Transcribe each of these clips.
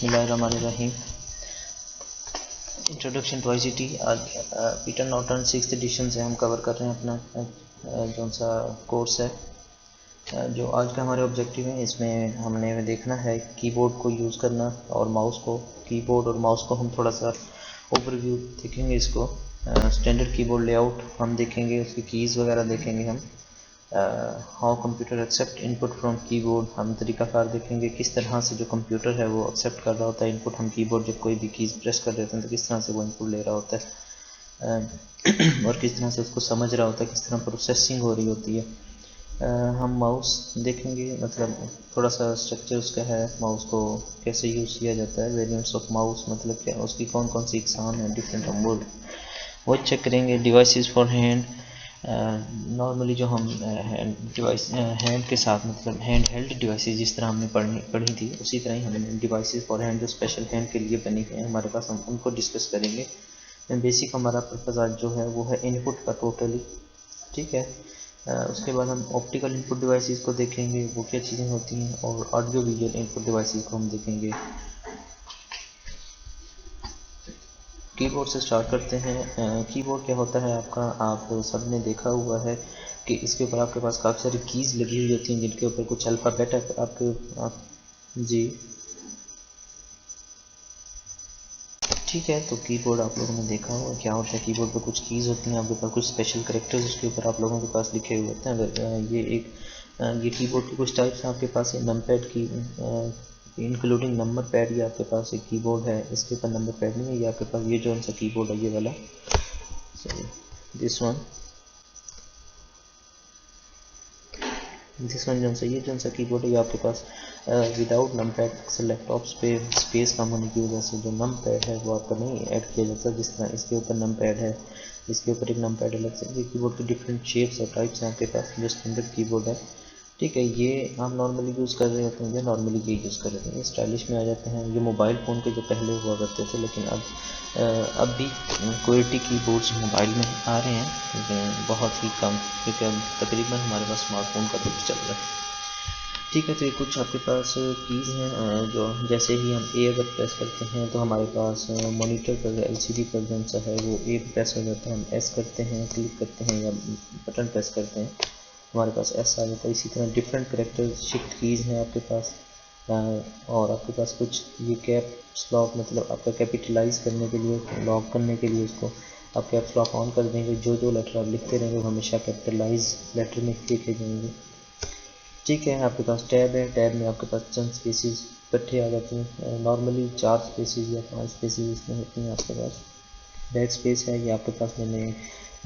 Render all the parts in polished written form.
बिस्मिल्लाहिर्रहमानिर्रहीम। Introduction to ICT। आज Peter Norton 6th edition से हम कवर कर रहे हैं अपना जो सा कोर्स है। जो आज का हमारे ऑब्जेक्टिव है, इसमें हमने देखना है कीबोर्ड को यूज़ करना और माउस को। कीबोर्ड और माउस को हम थोड़ा सा ओवरव्यू देखेंगे। इसको स्टैंडर्ड कीबोर्ड लेआउट हम देखेंगे, उसकी कीज़ वगैरह देखेंगे हम। How computer accept input from keyboard, हम तरीकाकार देखेंगे किस तरह से जो कंप्यूटर है वो एक्सेप्ट कर रहा होता है इनपुट। हम कीबोर्ड जब कोई भी कीज़ प्रेस कर देते हैं तो किस तरह से वो इनपुट ले रहा होता है और किस तरह से उसको समझ रहा होता है, किस तरह प्रोसेसिंग हो रही होती है। हम माउस देखेंगे, मतलब थोड़ा सा स्ट्रक्चर उसका है, माउस को कैसे यूज़ किया जाता है, वेरिएंट्स ऑफ माउस मतलब क्या, उसकी कौन कौन सी इकसाम है डिफरेंट, हम वो चेक करेंगे। डिवाइसेस फॉर हैंड, नॉर्मली जो हम डिवाइस हैंड के साथ, मतलब हैंड हेल्ड डिवाइसेस जिस तरह हमने पढ़ी थी उसी तरह ही हमने डिवाइसेस फॉर हैंड जो स्पेशल हैंड के लिए बनी गए हैं हमारे पास, हम उनको डिस्कस करेंगे। बेसिक हमारा पर्पज़ आज जो है वो है इनपुट का टोटली, ठीक है। उसके बाद हम ऑप्टिकल इनपुट डिवाइसेस को देखेंगे, वो क्या चीज़ें होती हैं, और ऑडियो विजुअल इनपुट डिवाइसेस को हम देखेंगे। कीबोर्ड से स्टार्ट करते हैं। कीबोर्ड क्या होता है आपका, आप सबने देखा हुआ है कि इसके ऊपर आपके पास काफ़ी सारी कीज़ लगी हुई होती हैं जिनके ऊपर कुछ अल्फ़ाबेट है आप जी ठीक है। तो कीबोर्ड आप लोगों ने देखा होगा क्या होता है, कीबोर्ड पे कुछ कीज़ होती हैं, आपके पास कुछ स्पेशल कैरेक्टर्स उसके ऊपर आप लोगों के पास लिखे हुए होते हैं। अगर ये कीबोर्ड के कुछ टाइप्स हैं आपके पास, नंबर पैड की इंक्लूडिंग नंबर पैड, ये आपके पास एक कीबोर्ड है, इसके ऊपर नंबर पैड नहीं है। ये आपके पास ये जो सा कीबोर्ड है, ये वाला, सॉरी दिस वन जो सा, ये जो सा कीबोर्ड है ये आपके पास विदाउट नम पैड अक्सर लैपटॉप्स पे स्पेस कम होने की वजह से जो नम पैड है वो आपका नहीं ऐड किया जाता। जिस तरह इसके ऊपर नम पैड है, इसके ऊपर एक नम पैड अलग से। ये कीबोर्ड के डिफरेंट शेप्स और टाइप्स हैं आपके पास, जो स्टैंडर्ड कीबोर्ड है, ठीक है। ये हम नॉर्मली यूज़ कर रहे होते हैं, या नॉर्मली ये यूज़ कर रहे हैं, ये स्टाइलिश में आ जाते हैं। ये मोबाइल फ़ोन के जो पहले हुआ करते थे, लेकिन अब भी क्वालिटी कीबोर्ड्स मोबाइल में आ रहे हैं, लेकिन बहुत ही कम, क्योंकि अब तकरीबन हमारे पास स्मार्टफोन का दौर चल रहा है, ठीक है। तो ये कुछ आपके पास कीज़ हैं जो जैसे ही हम ए अगर प्रेस करते हैं तो हमारे पास मॉनिटर पर LCD पर जो सा है वो ए प्रेस हो जाता है। हम एस करते हैं, क्लिक करते हैं या बटन प्रेस करते हैं, हमारे पास एस आ जाता है। इसी तरह डिफरेंट करेक्टर शिफ्ट कीज़ हैं आपके पास, और आपके पास कुछ ये कैप्स लॉक, मतलब आपका कैपिटलाइज करने के लिए, लॉक करने के लिए उसको आप कैप्स लॉक ऑन कर देंगे। जो लेटर आप लिखते रहेंगे वो हमेशा कैपिटलाइज लेटर में लिखे जाएंगे, ठीक है। आपके पास टैब है, टैब में आपके पास चंद स्पेसिस इकट्ठे आ जाते हैं। नॉर्मली 4 स्पेसिस या 5 स्पेसिस इसमें होती हैं आपके पास। बैक स्पेस है, ये आपके पास मैंने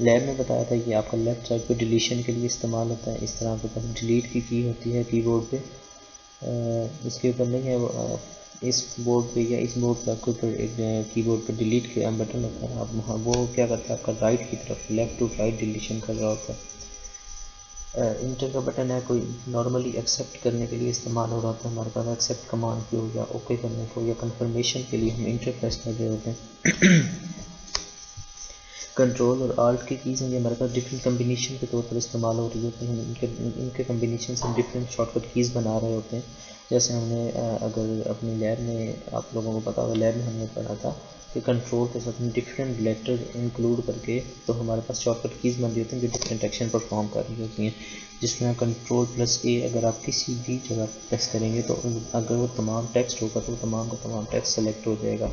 लैब में बताया था, ये आपका लेफ्ट साइड पे डिलीशन के लिए इस्तेमाल होता है। इस तरह आपके पास डिलीट की होती है कीबोर्ड पे, इसके ऊपर नहीं है। इस बोर्ड पे या इस बोर्ड पे आपके ऊपर एक कीबोर्ड पे डिलीट का बटन होता है, आप वो क्या करता है, आपका राइट की तरफ, लेफ़्ट टू राइट डिलीशन कर रहा होता है। इंटर का बटन है, कोई नॉर्मली एक्सेप्ट करने के लिए इस्तेमाल हो रहा होता है हमारे पास, एक्सेप्ट कमांड की हो, या ओके करने को, या कंफर्मेशन के लिए हम इंटर प्रेस कर रहे होते हैं। कंट्रोल और आल्ट की कीज़ हैं, ये हमारे पास डिफरेंट कम्बिनेशन के तौर पर इस्तेमाल हो रही होती हैं। इनके कम्बिनेशन से हम डिफरेंट शॉर्टकट कीज़ बना रहे होते हैं। जैसे हमने अगर अपनी लैब में, आप लोगों को पता होगा, लैब में हमने पढ़ा था कि कंट्रोल के साथ हम डिफरेंट लेटर इंक्लूड करके तो हमारे पास शॉर्टकट कीज़ बन रही होती हैं जो डिफरेंट एक्शन परफॉर्म कर रही होती हैं। जिस तरह कंट्रोल+A अगर आप किसी भी जगह प्रेस करेंगे तो अगर वो तमाम टेक्स्ट होगा तो तमाम का तमाम टेक्स्ट सेलेक्ट हो जाएगा।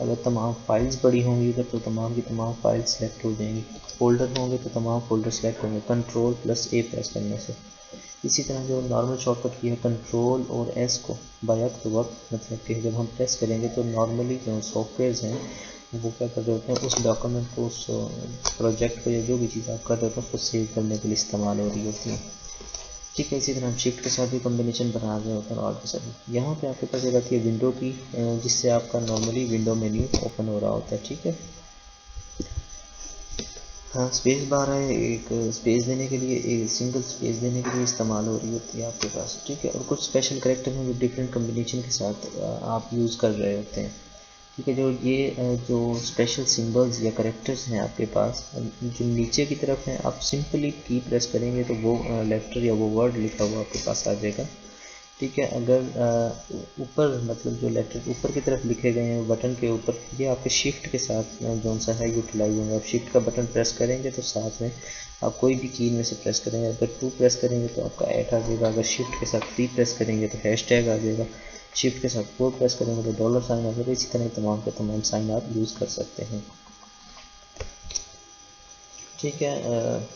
अगर तमाम फाइल्स बड़ी होंगी इधर तो तमाम की तमाम फाइल्स सेलेक्ट हो जाएंगी। फोल्डर होंगे तो तमाम फोल्डर सेलेक्ट होंगे कंट्रोल+A प्रेस करने से। इसी तरह जो नॉर्मल शॉर्टकट की है कंट्रोल और एस को वक्त वक्त, मतलब कि जब हम प्रेस करेंगे तो नॉर्मली जो सॉफ्टवेयर हैं वो क्या कर रहे होते हैं, उस डॉक्यूमेंट को, उस प्रोजेक्ट को, या जो भी चीज़ आप कर रहे होते हैं उसको सेव करने के लिए इस्तेमाल हो रही होती है, ठीक है। इसी तरह हम शिफ्ट के साथ भी कॉम्बिनेशन बना रहे होते हैं, और के साथ यहाँ पे आपके पास एक आती है विंडो की, जिससे आपका नॉर्मली विंडो मेन्यू ओपन हो रहा होता है, ठीक है। हाँ, स्पेस बार है, एक स्पेस देने के लिए, एक सिंगल स्पेस देने के लिए इस्तेमाल हो रही होती है आपके पास, ठीक है। और कुछ स्पेशल कैरेक्टर हैं जो डिफरेंट कम्बिनेशन के साथ आप यूज़ कर रहे होते हैं, ठीक है। जो स्पेशल सिंबल्स या कैरेक्टर्स हैं आपके पास, जो नीचे की तरफ हैं, आप सिंपली की प्रेस करेंगे तो वो लेटर या वो वर्ड लिखा हुआ आपके पास आ जाएगा, ठीक है। अगर ऊपर मतलब जो लेटर ऊपर की तरफ लिखे गए हैं बटन के ऊपर, ये आपके शिफ्ट के साथ जो सा है यूटिलाइज होंगे। आप शिफ्ट का बटन प्रेस करेंगे तो साथ में आप कोई भी की में से प्रेस करेंगे, अगर 2 प्रेस करेंगे तो आपका ऐट आ जाएगा, अगर शिफ्ट के साथ 3 प्रेस करेंगे तो हैशटैग आ जाएगा, शिफ्ट के साथ 4 प्रेस करेंगे तो डॉलर साइन आ जाएगा। इसी तरह तमाम के तमाम साइन आप यूज़ कर सकते हैं। ठीक है।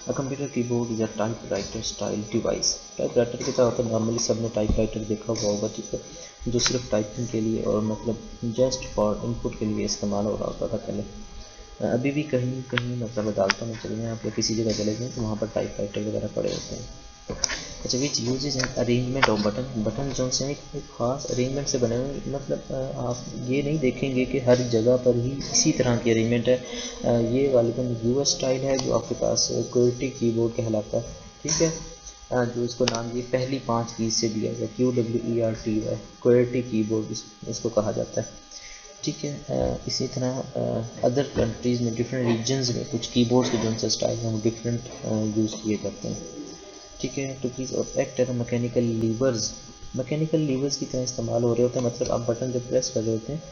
A computer keyboard is a typewriter style device। Typewriter की तरह तो नॉर्मली सबने टाइपराइटर देखा हुआ होगा, ठीक है, जो सिर्फ टाइपिंग के लिए और मतलब जस्ट फॉर इनपुट के लिए इस्तेमाल हो रहा होता था पहले। अभी भी कहीं कहीं मतलब अदालतों में चले जाएँ आप या किसी जगह चले जाएँ तो वहाँ पर टाइपराइटर वगैरह पड़े होते हैं। अच्छा, which uses an arrangement of button. Button जो से एक खास अरेंजमेंट से बने हुए, मतलब आप ये नहीं देखेंगे कि हर जगह पर ही इसी तरह की अरेंजमेंट है। ये गालिबन यूएस स्टाइल है जो आपके पास क्यूटी कीबोर्ड कहलाता है, ठीक है। जो इसको नाम ये पहली 5 कीज से दिया गया, QWERTY क्यूटी कीबोर्ड इसको कहा जाता है, ठीक है। इसी तरह अदर कंट्रीज़ में डिफरेंट रीजन्स में कुछ कीबोर्ड्स के जो स्टाइल हैं वो डिफरेंट यूज़ किए जाते हैं, ठीक है। टू प्लीज और एक्ट एज मैकेनिकल लीवर्स की तरह इस्तेमाल हो रहे होते हैं। मतलब आप बटन जब प्रेस कर रहे होते हैं,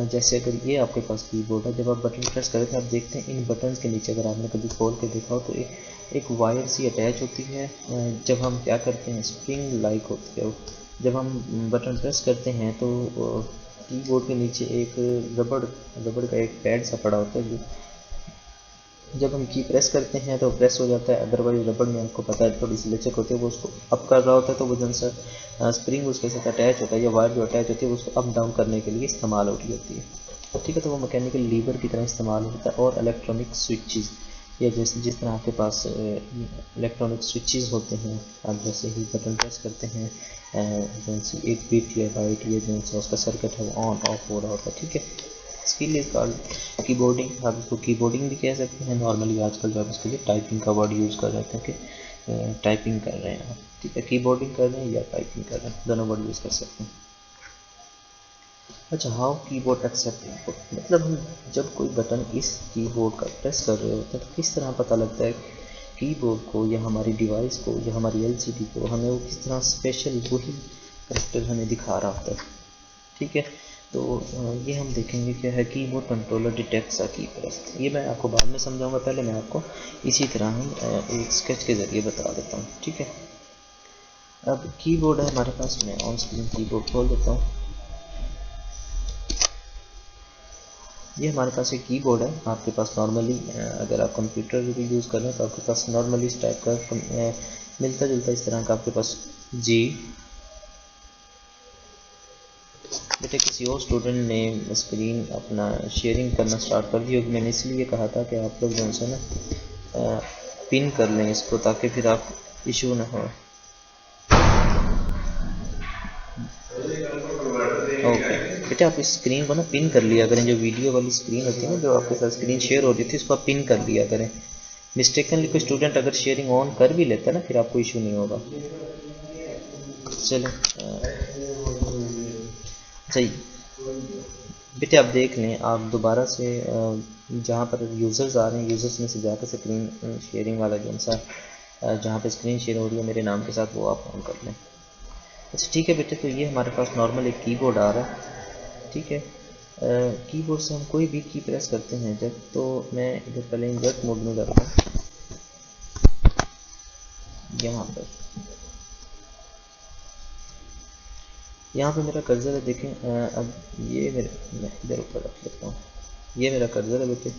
जैसे अगर ये आपके पास कीबोर्ड है, जब आप बटन प्रेस करते हैं आप देखते हैं इन बटन्स के नीचे अगर आपने कभी खोल के देखा हो तो एक वायर सी अटैच होती है। जब हम क्या करते हैं स्प्रिंग लाइक होती है वो, जब हम बटन प्रेस करते हैं तो कीबोर्ड के नीचे एक रबड़ का एक पैड सा पड़ा होता है, जब हम की प्रेस करते हैं तो प्रेस हो जाता है। अदरवाइज रबड़ में आपको पता है थोड़ी सी लचक होती है, वो उसको अप कर रहा होता है तो वो जो सा स्प्रिंग उसके साथ अटैच होता है या वायर जो अटैच होती है उसको अप डाउन करने के लिए इस्तेमाल हो रही होती है, ठीक है। तो वो मैकेनिकल लीवर की तरह इस्तेमाल होता है। और इलेक्ट्रॉनिक स्विचेस, या जिस तरह आपके पास इलेक्ट्रॉनिक स्विचेस होते हैं, आप जैसे ही बटन प्रेस करते हैं जो सी एक बीट या बाइट या जो सा उसका सर्किट है वो ऑन ऑफ हो रहा होता है, ठीक है। Skill is called keyboarding. आप इसको कीबोर्डिंग भी कह सकते हैं। नॉर्मली आजकल जो आप इसके लिए टाइपिंग का वर्ड यूज़ कर रहे हैं कि टाइपिंग कर रहे हैं आप, ठीक है। कीबोर्डिंग कर रहे हैं या टाइपिंग कर रहे हैं, दोनों वर्ड यूज़ कर सकते हैं। अच्छा, हाउ कीबोर्ड एक्सेप्ट इनपुट, मतलब हम जब कोई बटन इस कीबोर्ड का प्रेस कर रहे होते हैं तो किस तरह पता लगता है कीबोर्ड को या हमारी डिवाइस को या हमारी एलसीडी को, हमें वो किस तरह स्पेशल वही करेक्टर हमें दिखा रहा होता है, ठीक है। तो ये हम देखेंगे क्या है कीबोर्ड कंट्रोलर डिटेक्ट्स अ की प्रेस। ये मैं आपको बाद में समझाऊंगा, पहले मैं आपको इसी तरह ही एक स्केच के ज़रिए बता देता हूँ, ठीक है। अब कीबोर्ड है हमारे पास, मैं ऑन स्क्रीन कीबोर्ड खोल देता हूँ। ये हमारे पास एक कीबोर्ड है। आपके पास नॉर्मली अगर आप कंप्यूटर भी यूज़ कर रहे हैं तो आपके पास नॉर्मली इस टाइप का मिलता जुलता इस तरह का आपके पास जी। बेटे किसी और स्टूडेंट ने स्क्रीन अपना शेयरिंग करना स्टार्ट कर दी होगी। मैंने इसलिए कहा था कि आप लोग जो है ना पिन कर लें इसको, ताकि फिर आप इशू ना हो। ओके बेटे, आप इस स्क्रीन को ना पिन कर लिया करें। जो वीडियो वाली स्क्रीन होती है ना, जो आपके साथ स्क्रीन शेयर हो रही थी, इसको आप पिन कर लिया करें। मिस्टेकनली कोई स्टूडेंट अगर शेयरिंग ऑन कर भी लेता है ना, फिर आपको इशू नहीं होगा। चलें सही बेटे, आप देख लें, आप दोबारा से जहाँ पर यूज़र्स आ रहे हैं, यूज़र्स में से जाकर स्क्रीन शेयरिंग वाला जो सा जहाँ पे स्क्रीन शेयर हो रही है मेरे नाम के साथ, वो आप ऑन कर लें। अच्छा ठीक है बेटे, तो ये हमारे पास नॉर्मल एक कीबोर्ड आ रहा है, ठीक है। कीबोर्ड से हम कोई भी की प्रेस करते हैं जब, तो मैं इधर पहले इंवर्ट मोड में करता हूँ। यहाँ पे मेरा कर्सर है, देखें। अब ये मैं इधर ऊपर रख लेता हूँ। ये मेरा कर्सर है बेटे,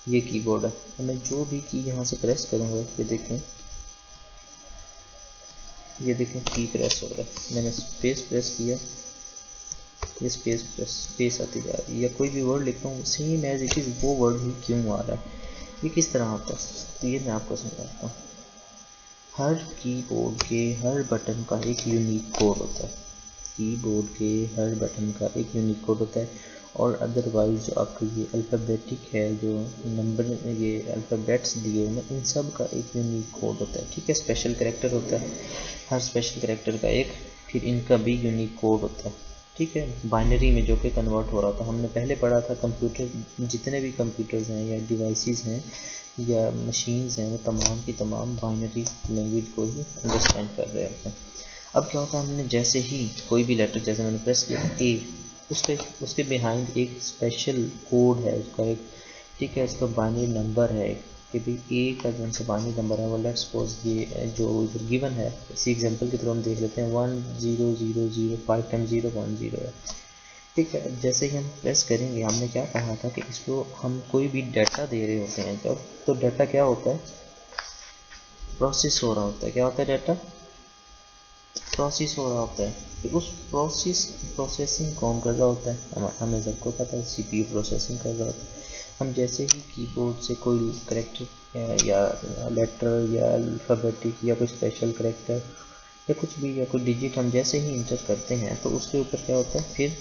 ये कीबोर्ड है। अब मैं जो भी की यहाँ से प्रेस करूँगा, ये देखें की प्रेस हो रहा है। मैंने स्पेस प्रेस किया, ये स्पेस आती जा रही है, या कोई भी वर्ड लिखता हूँ सेम एज इट इज़ वो वर्ड ही क्यों आ रहा है, ये किस तरह आता है, तो ये मैं आपको समझाता हूँ। हर कीबोर्ड के हर बटन का एक यूनिक कोड होता है। कीबोर्ड के हर बटन का एक यूनिक कोड होता है। और अदरवाइज जो आपको ये अल्फ़ाबेटिक है, जो नंबर ये अल्फ़ाबेट्स दिए हैं, इन सब का एक यूनिक कोड होता है, ठीक है। स्पेशल कैरेक्टर होता है, हर स्पेशल कैरेक्टर का एक फिर इनका भी यूनिक कोड होता है, ठीक है। बाइनरी में जो कि कन्वर्ट हो रहा था, हमने पहले पढ़ा था कंप्यूटर, जितने भी कंप्यूटर्स हैं या डिवाइसेस हैं या मशीन्स हैं, वो तमाम की तमाम बाइनरी लैंग्वेज को ही अंडरस्टैंड कर रहे होते हैं। अब क्या होता है, हमने जैसे ही कोई भी लेटर, जैसे मैंने प्रेस किया ए, उसके बिहाइंड एक स्पेशल कोड है उसका एक, ठीक है, इसका बाइनरी नंबर है कि भाई ए का जो सा बाइनरी नंबर है वो लेट्स सपोज ये जो इधर गिवन है, इसी एग्जांपल के थ्रू हम देख लेते हैं 1000 टाइम 010 है, ठीक है। जैसे ही हम प्रेस करेंगे, हमने क्या कहा था कि इसको हम कोई भी डाटा दे रहे होते हैं जब, तो डाटा क्या होता है, प्रोसेस हो रहा होता है। क्या होता है, डाटा प्रोसेस हो रहा होता है। फिर उस प्रोसेसिंग कौन कर रहा होता है, हमें सबको पता है सीपीयू प्रोसेसिंग कर रहा होता है। हम जैसे ही कीबोर्ड से कोई करेक्टर या लेटर या अल्फ़ाबेटिक या कोई स्पेशल करेक्टर या कुछ भी या कोई डिजिट हम जैसे ही इंटर करते हैं, तो उसके ऊपर क्या होता है, फिर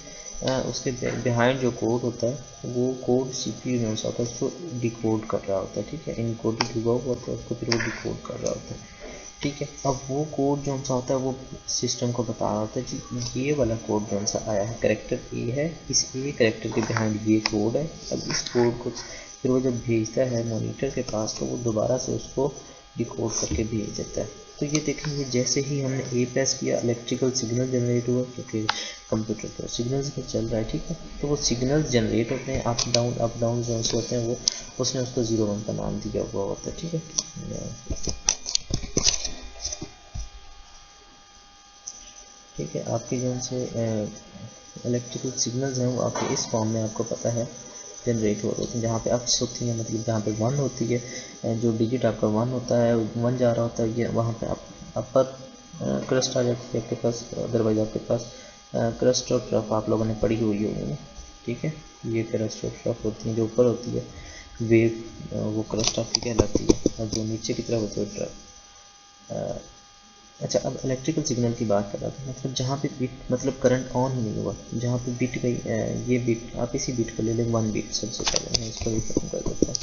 उसके बिहाइंड जो कोड होता है वो कोड सीपीयू में होता है, उसको डिकोड कर रहा होता है, ठीक है। इनकोडेड हुआ होता है उसको, फिर वो डिकोड कर रहा होता है, ठीक है। अब वो कोड जो सा होता है वो सिस्टम को बता रहा होता है कि ये वाला कोड जो सा आया है, करेक्टर ए है, इस ए करेक्टर के बिहाइंड ये कोड है। अब इस कोड को फिर वो जब भेजता है मॉनिटर के पास, तो वो दोबारा से उसको डिकोड करके भेज देता है। तो ये देखेंगे, जैसे ही हमने ए प्रेस किया, इलेक्ट्रिकल सिग्नल जनरेट हुआ, क्योंकि कंप्यूटर पर सिग्नल्स पर चल रहा है, ठीक है। तो वो सिग्नल्स जनरेट होते हैं, अप डाउन जो होते हैं वो, उसने उसको 01 का नाम दिया हुआ होता है, ठीक है। ठीक है, आपके जो से इलेक्ट्रिकल सिग्नल्स हैं वो आपके इस फॉर्म में आपको पता है जनरेट हो रहे हैं, जहाँ पे अप्स होती हैं, मतलब जहाँ पे 1 होती है, जो डिजिट आपका 1 होता है, 1 जा रहा होता है, ये वहाँ पे अपर क्रस्ट आ जाती है आपके पास। अदरवाइज आपके पास क्रस्ट और ट्रफ आप लोगों ने पढ़ी हुई होगी, ठीक है। ये क्रस्ट और ट्रफ होती हैं, जो ऊपर होती है वेव, वो क्रस्ट आपकी कहलाती है, और जो नीचे की तरफ होती है ट्रफ। अच्छा, अब इलेक्ट्रिकल सिग्नल की बात कर रहा था, मतलब जहाँ पे बिट, मतलब करंट ऑन ही नहीं हुआ, जहाँ पे बिट गई, ये बिट, आप इसी बिट को ले लें 1 बिट, सबसे पहले मैं इसको भी खत्म कर देता हूँ।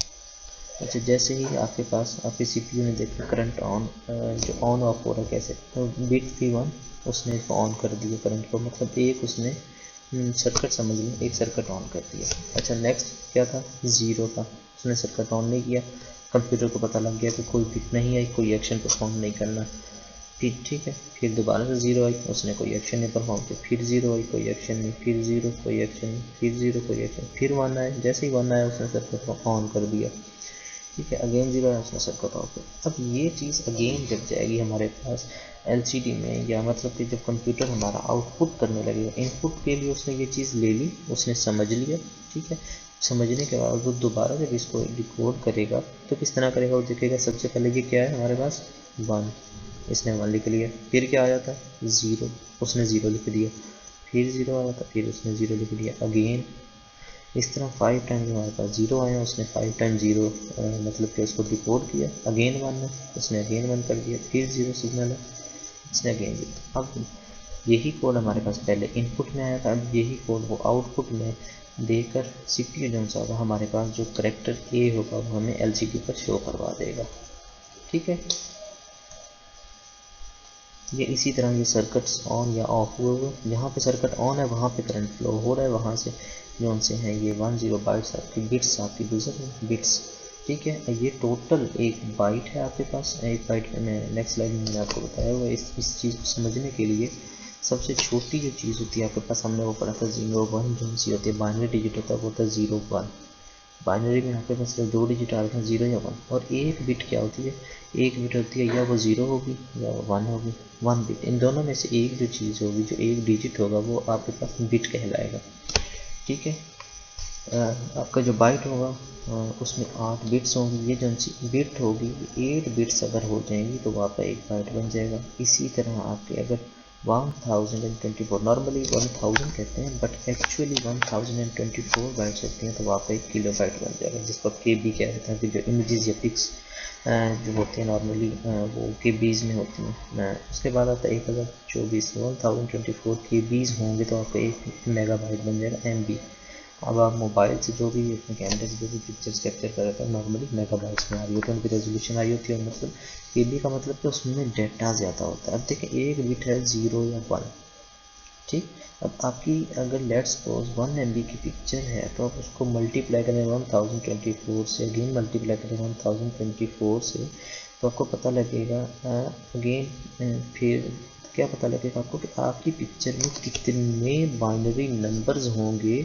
अच्छा, जैसे ही आपके पास आपके सीपीयू ने देखा करंट ऑन, जो ऑन ऑफ हो रहा है कैसे, तो बिट थी 1, उसने इसको ऑन कर दिया करंट को, मतलब एक उसने सर्किट समझ लें, एक सर्किट ऑन कर दिया। अच्छा, नेक्स्ट क्या था, 0 था, उसने सर्किट ऑन नहीं किया, कंप्यूटर को पता लग गया कि कोई बिट नहीं आई, कोई एक्शन परफॉर्म नहीं करना, फिर ठीक है, फिर दोबारा से 0 आई, उसने कोई एक्शन नहीं परफॉर्म किया, फिर 0 आई, कोई एक्शन नहीं, फिर 0, कोई एक्शन नहीं, फिर 0, कोई एक्शन, फिर 1 आया, जैसे ही 1 आया उसने सर्किट को ऑन कर दिया, ठीक है। अगेन 0 आया, उसने सर्किट ऑफ कर। अब ये चीज़ अगेन जब जाएगी हमारे पास एलसीडी में, या मतलब कि जब कंप्यूटर हमारा आउटपुट करने लगेगा, इनपुट के लिए उसने ये चीज़ ले ली, उसने समझ लिया, ठीक है। समझने के बाद वो दोबारा जब इसको डिकोड करेगा, तो किस तरह करेगा, वो देखेगा सबसे पहले ये क्या है हमारे पास 1, इसने 1 लिख लिया, फिर क्या आया था 0, उसने 0 लिख दिया, फिर 0 आया था, फिर उसने 0 लिख दिया, अगेन इस तरह 5 टाइम्स हमारे पास 0 आया, उसने 5 टाइम 0 मतलब कि उसको डिकोड किया, अगेन 1 है, उसने अगेन 1 कर दिया, फिर 0 सिग्नल है, उसने अगेन 0। अब यही कोड हमारे पास पहले इनपुट में आया था, अब यही कोड वो आउटपुट में देकर सीपीयू जो सा होगा, हमारे पास जो करेक्टर ए होगा वो हमें एलसीडी पर शो करवा देगा, ठीक है। ये इसी तरह ये सर्किट्स ऑन या ऑफ हुए हुए, जहाँ पे सर्किट ऑन है वहाँ पे करंट फ्लो हो रहा है, वहाँ से जो से हैं ये 10 बाइट्स आपकी बिट्स आपकी गुजर रही हैं, बिट्स, ठीक है। ये टोटल एक बाइट है आपके पास, एक बाइट में नेक्स्ट स्लाइड में मैंने आपको बताया हुआ। इस चीज़ को समझने के लिए सबसे छोटी जो चीज़ होती है आपके पास, हमने वो पढ़ा था 0 1, जो सी होती है बाइनरी डिजिट होता है वो होता है 0 1। बाइनरी में आपके पास सिर्फ 2 डिजिट आ रहे हैं, 0 या 1, और एक बिट क्या होती है, एक बिट होती है या वो 0 होगी या 1 होगी, 1 बिट, इन दोनों में से एक जो चीज़ होगी, जो एक डिजिट होगा वो आपके पास बिट कहलाएगा, ठीक है। आपका जो बाइट होगा उसमें 8 बिट्स होंगी, ये जो बिट होगी 8 बिट्स अगर हो जाएंगी तो वो आपका एक बाइट बन जाएगा। इसी तरह आपके अगर 1024, नॉर्मली 1000 कहते हैं बट एक्चुअली 1024 बाइट्स होती हैं, तो वो आपका एक किलो बाइट बन जाएगा, जिसको आप के बी कह देते हैं। कि जो इमेजेस या पिक्स जो होते हैं नॉर्मली वो के बीज में होती हैं। उसके बाद आता है 1024, 1024 के बीज होंगे तो आपका एक मेगा बाइट बन जाएगा, MB। अब आप मोबाइल से जो भी अपने कैमरे से जो भी पिक्चर्स कैप्चर कर रहे थे नॉर्मली मेगाबाइट्स में आ रही होती है, उनकी रेजोल्यूशन आ रही होती है, और मतलब केबी का मतलब कि उसमें डेटा ज़्यादा होता है। अब देखिए एक बिट है 0 या 1, ठीक। अब आपकी अगर लेट्स सपोज 1 MB की पिक्चर है, तो आप उसको मल्टीप्लाई करें 1024 से, अगेन मल्टीप्लाई करें 1024 से, तो आपको पता लगेगा अगेन फिर क्या पता लगेगा आपको कि आपकी पिक्चर में कितने बाइनरी नंबर्स होंगे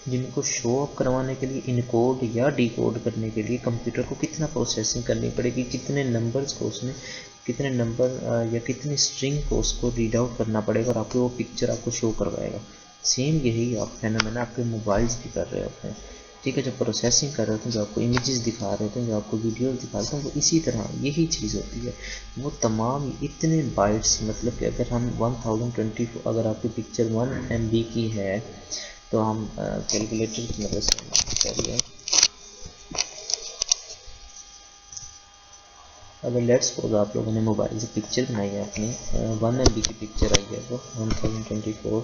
जिनको शो ऑफ करवाने के लिए इनकोड या डिकोड करने के लिए कंप्यूटर को कितना प्रोसेसिंग करनी पड़ेगी, कितने नंबर्स को उसने कितने नंबर या कितनी स्ट्रिंग को उसको रीड आउट करना पड़ेगा और आपको वो पिक्चर आपको शो करवाएगा। सेम यही आप फेनोमेना आपके मोबाइल्स भी कर रहे होते हैं, ठीक है। जब प्रोसेसिंग कर रहे होते हैं, जो आपको इमेजेस दिखा रहे होते हैं, जो आपको वीडियोस दिखा रहे हैं, वो इसी तरह यही चीज़ होती है। वो तमाम इतने बाइट्स, मतलब कि अगर हम 1024 अगर आपकी पिक्चर 1 MB की है तो हम कैलकुलेटर की मदद से करिए। अगर लेट्स सपोज आप लोगों ने मोबाइल से पिक्चर बनाई है अपनी 1 MB की पिक्चर आई है, वो 1024,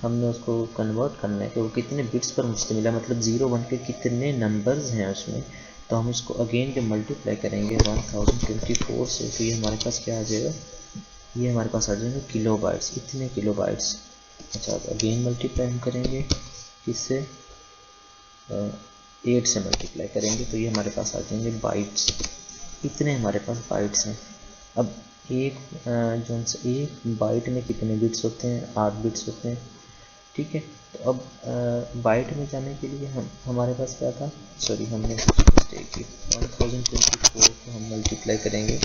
हमने उसको कन्वर्ट करना है कि वो कितने बिट्स पर मुश्तमिल है, मतलब 0 1 के कितने नंबर्स हैं उसमें। तो हम इसको अगेन जब मल्टीप्लाई करेंगे 1024 से, तो ये हमारे पास क्या आ जाएगा, ये हमारे पास आ जाएगा किलो बाइट्स, इतने किलो बाइट्स। अच्छा, तो अगेन मल्टीप्लाई हम करेंगे किससे, 8 से मल्टीप्लाई करेंगे, तो ये हमारे पास आ जाएंगे बाइट्स, इतने हमारे पास बाइट्स हैं। अब एक जो एक बाइट में कितने बिट्स होते हैं, 8 बिट्स होते हैं, ठीक है। तो अब बाइट में जाने के लिए हमारे पास क्या था, सॉरी हमने मिस्टेक की, 1024 को हम मल्टीप्लाई करेंगे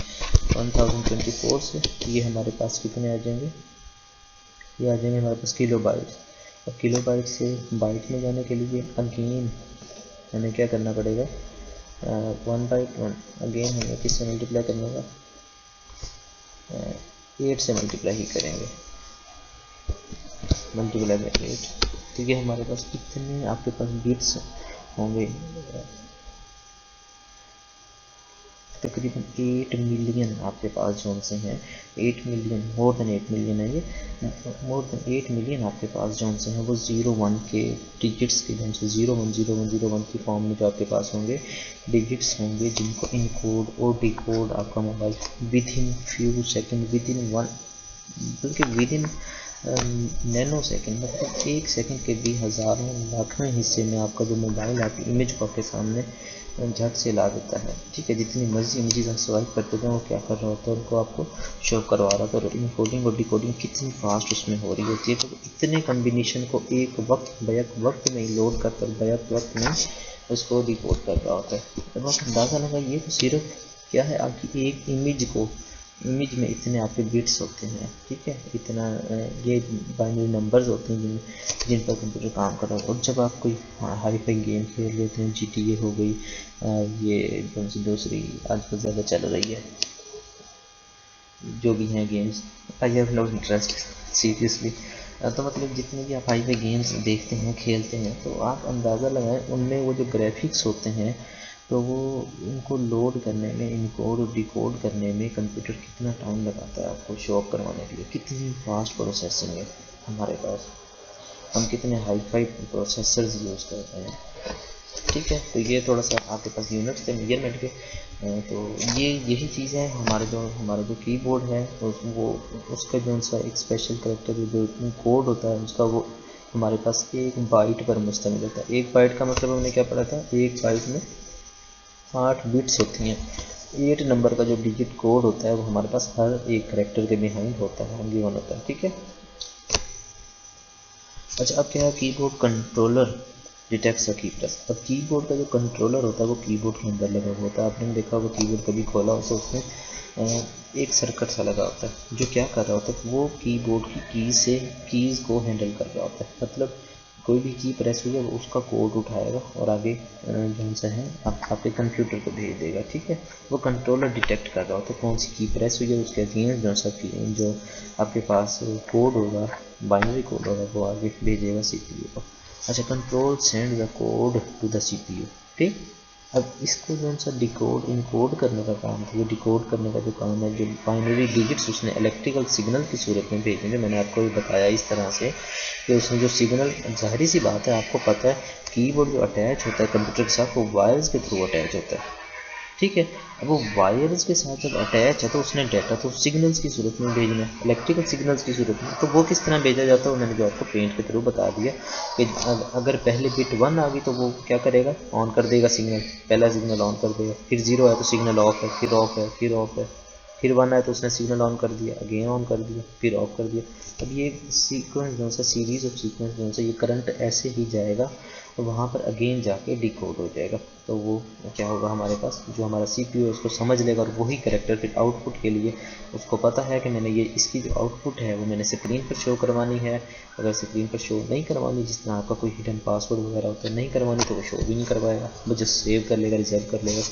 1024 से, ये हमारे पास कितने आ जाएंगे, ये आ जाएंगे हमारे पास किलो बाइट्स। अब किलो बाइट से बाइट में जाने के लिए अगेन हमें क्या करना पड़ेगा, 1/1 अगेन हमें किससे मल्टीप्लाई करना होगा, 8 से मल्टीप्लाई ही करेंगे, मल्टीप्लाई बाई 8। तो ये हमारे पास कितने आपके पास बिट्स होंगे, तकरीबन 8 मिलियन आपके पास जोन से हैं, 8 मिलियन, मोर देन 8 मिलियन है ये, मोर देन 8 मिलियन आपके पास जोन से हैं, वो 0 1 के डिजिट्स के जोन से 0 1 की फॉर्म में जो आपके पास होंगे डिजिट्स होंगे, जिनको इनकोड और डिकोड आपका mobile with in few second, with in one, बल्कि विद इन नैनो सेकेंड, मतलब 1 सेकेंड के भी हज़ारों लाखों हिस्से में आपका जो मोबाइल आपकी इमेज को आपके सामने झट से ला देता है, ठीक है। जितनी मर्जी इमेजेस आप स्वाइप करते थे, वो क्या कर रहा होता है, उनको आपको शो करवा रहा था, और इनकोडिंग और डिकोडिंग कितनी फास्ट उसमें हो रही होती है। तो इतने कम्बिनेशन को एक वक्त बैक वक्त में लोड करकर बैक वक्त में उसको डिकोड कर रहा होता है। अब आप अंदाज़ा लगाइए, तो सिर्फ क्या है, आपकी एक इमेज में इतने आपके बिट्स होते हैं, ठीक है, इतना ये बाइनरी नंबर्स होते हैं जिन पर कंप्यूटर काम कर रहा है। और जब आप कोई हाई फाई गेम खेल लेते हैं, GTA हो गई, ये कौन सी दूसरी आजकल ज़्यादा चल रही है, जो भी हैं games, I have no interest seriously. तो मतलब जितने भी आप हाई फाई गेम्स देखते हैं, खेलते हैं, तो आप अंदाज़ा लगाएं उनमें वो जो ग्राफिक्स होते हैं, तो वो उनको लोड करने में, इनकोड और डिकोड करने में कंप्यूटर कितना टाइम लगाता है आपको शो ऑफ करवाने के लिए, कितनी फास्ट प्रोसेसिंग है हमारे पास, हम कितने हाई फाई प्रोसेसर्स यूज़ करते हैं, ठीक है। तो ये थोड़ा सा आपके पास यूनिट्स थे मेजरमेंट के। तो ये यही चीज़ है, हमारा जो कीबोर्ड है, तो वो उसका जो सा एक स्पेशल करेक्टर जो कोड होता है उसका, वो हमारे पास 1 बाइट पर मुश्तमिल होता है। 1 बाइट का मतलब हमने क्या पढ़ा था, 1 बाइट में 8 बिट्स होती हैं। 8 नंबर का जो डिजिट कोड होता है वो हमारे पास हर एक करेक्टर के बिहाइंड होता है, गिवन होता है, ठीक है। अच्छा, अब क्या है, कीबोर्ड कंट्रोलर डिटेक्ट्स अ की प्रेस। अब कीबोर्ड का जो कंट्रोलर होता है वो कीबोर्ड के अंदर लगा हुआ होता है। आपने देखा होगा कीबोर्ड कभी खोला हो तो उसमें एक सर्किट सा लगा होता है, जो क्या कर रहा होता है, वो कीबोर्ड की कीज़ को हैंडल कर रहा होता है। मतलब कोई भी की प्रेस हुई है वो उसका कोड उठाएगा और आगे जो सा है आपके कंप्यूटर को भेज देगा, ठीक है। वो कंट्रोलर डिटेक्ट कर रहा होता है कौन सी की प्रेस हुई है, उसके अगेंस्ट जो आपके पास कोड होगा, बाइनरी कोड होगा, वो आगे भेजेगा CPU को। अच्छा, control send the code to the CPU, ठीक। अब इसको जो सा डिकोड इनकोड करने का काम था, ये डिकोड करने का जो काम है, जो बाइनरी डिजिट्स उसने इलेक्ट्रिकल सिग्नल की सूरत में भेजेंगे। मैंने आपको ये बताया इस तरह से कि उसने जो सिग्नल, जाहिर सी बात है आपको पता है कीबोर्ड जो अटैच होता है कंप्यूटर के साथ, वो वायर्स के थ्रू अटैच होता है, ठीक है। अब वो वायर्स के साथ जब अटैच है तो उसने डाटा तो सिग्नल्स की सूरत में भेजना है, इलेक्ट्रिकल सिग्नल्स की सूरत में। तो वो किस तरह भेजा जाता है, वो मैंने जो आपको पेंट के थ्रू बता दिया कि अगर पहले बिट 1 आ गई तो वो क्या करेगा, ऑन कर देगा सिग्नल, पहला सिग्नल ऑन कर देगा, फिर 0 है तो सिग्नल ऑफ है, फिर ऑफ है, फिर ऑफ है, फिर 1 आया तो उसने सिग्नल ऑन कर दिया, अगेन ऑन कर दिया, फिर ऑफ कर दिया। अब ये सीक्वेंस जो है, सीरीज ऑफ सीक्वेंस जो है, ये करंट ऐसे ही जाएगा और वहाँ पर अगेन जाके डिकोड हो जाएगा। तो वो क्या होगा, हमारे पास जो हमारा CPU है उसको समझ लेगा और वही करेक्टर फिर आउटपुट के लिए उसको पता है कि मैंने ये इसकी जो आउटपुट है वो मैंने स्क्रीन पर शो करवानी है। अगर स्क्रीन पर शो नहीं करवानी, जिस तरह आपका कोई हिडन पासवर्ड वगैरह होता है, नहीं करवानी तो वो शो भी नहीं करवाएगा, वो जस्ट सेव कर लेगा, रिजर्व कर लेगा।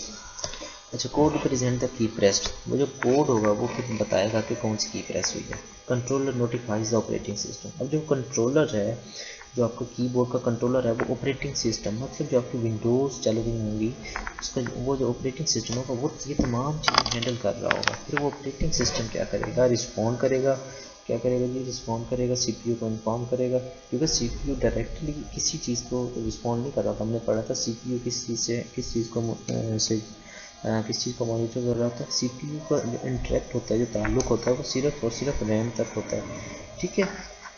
अच्छा, code represent the key pressed, वो जो कोड होगा वो फिर बताएगा कि कौन सी की प्रेस हुई है। Controller notifies the operating system. अब जो कंट्रोलर है, जो आपका कीबोर्ड का कंट्रोलर है, वो ऑपरेटिंग सिस्टम मतलब जो आपकी विंडोज़ चल रही होंगी उसका वो जो ऑपरेटिंग सिस्टम होगा वो ये तमाम चीज़ें हैंडल कर रहा होगा। फिर वो ऑपरेटिंग सिस्टम क्या करेगा, रिस्पॉन्ड करेगा। क्या करेगा जी, रिस्पॉन्ड करेगा, CPU को इन्फॉर्म करेगा, क्योंकि CPU डायरेक्टली किसी चीज़ को रिस्पॉन्ड नहीं कर रहा था। हमने पढ़ा था CPU किस चीज़ से किस चीज़ को मॉनिटर कर रहा था। CPU का जो इंटरेक्ट होता है, जो ताल्लुक होता है, वो सिर्फ और सिर्फ रैम तक होता है, ठीक है।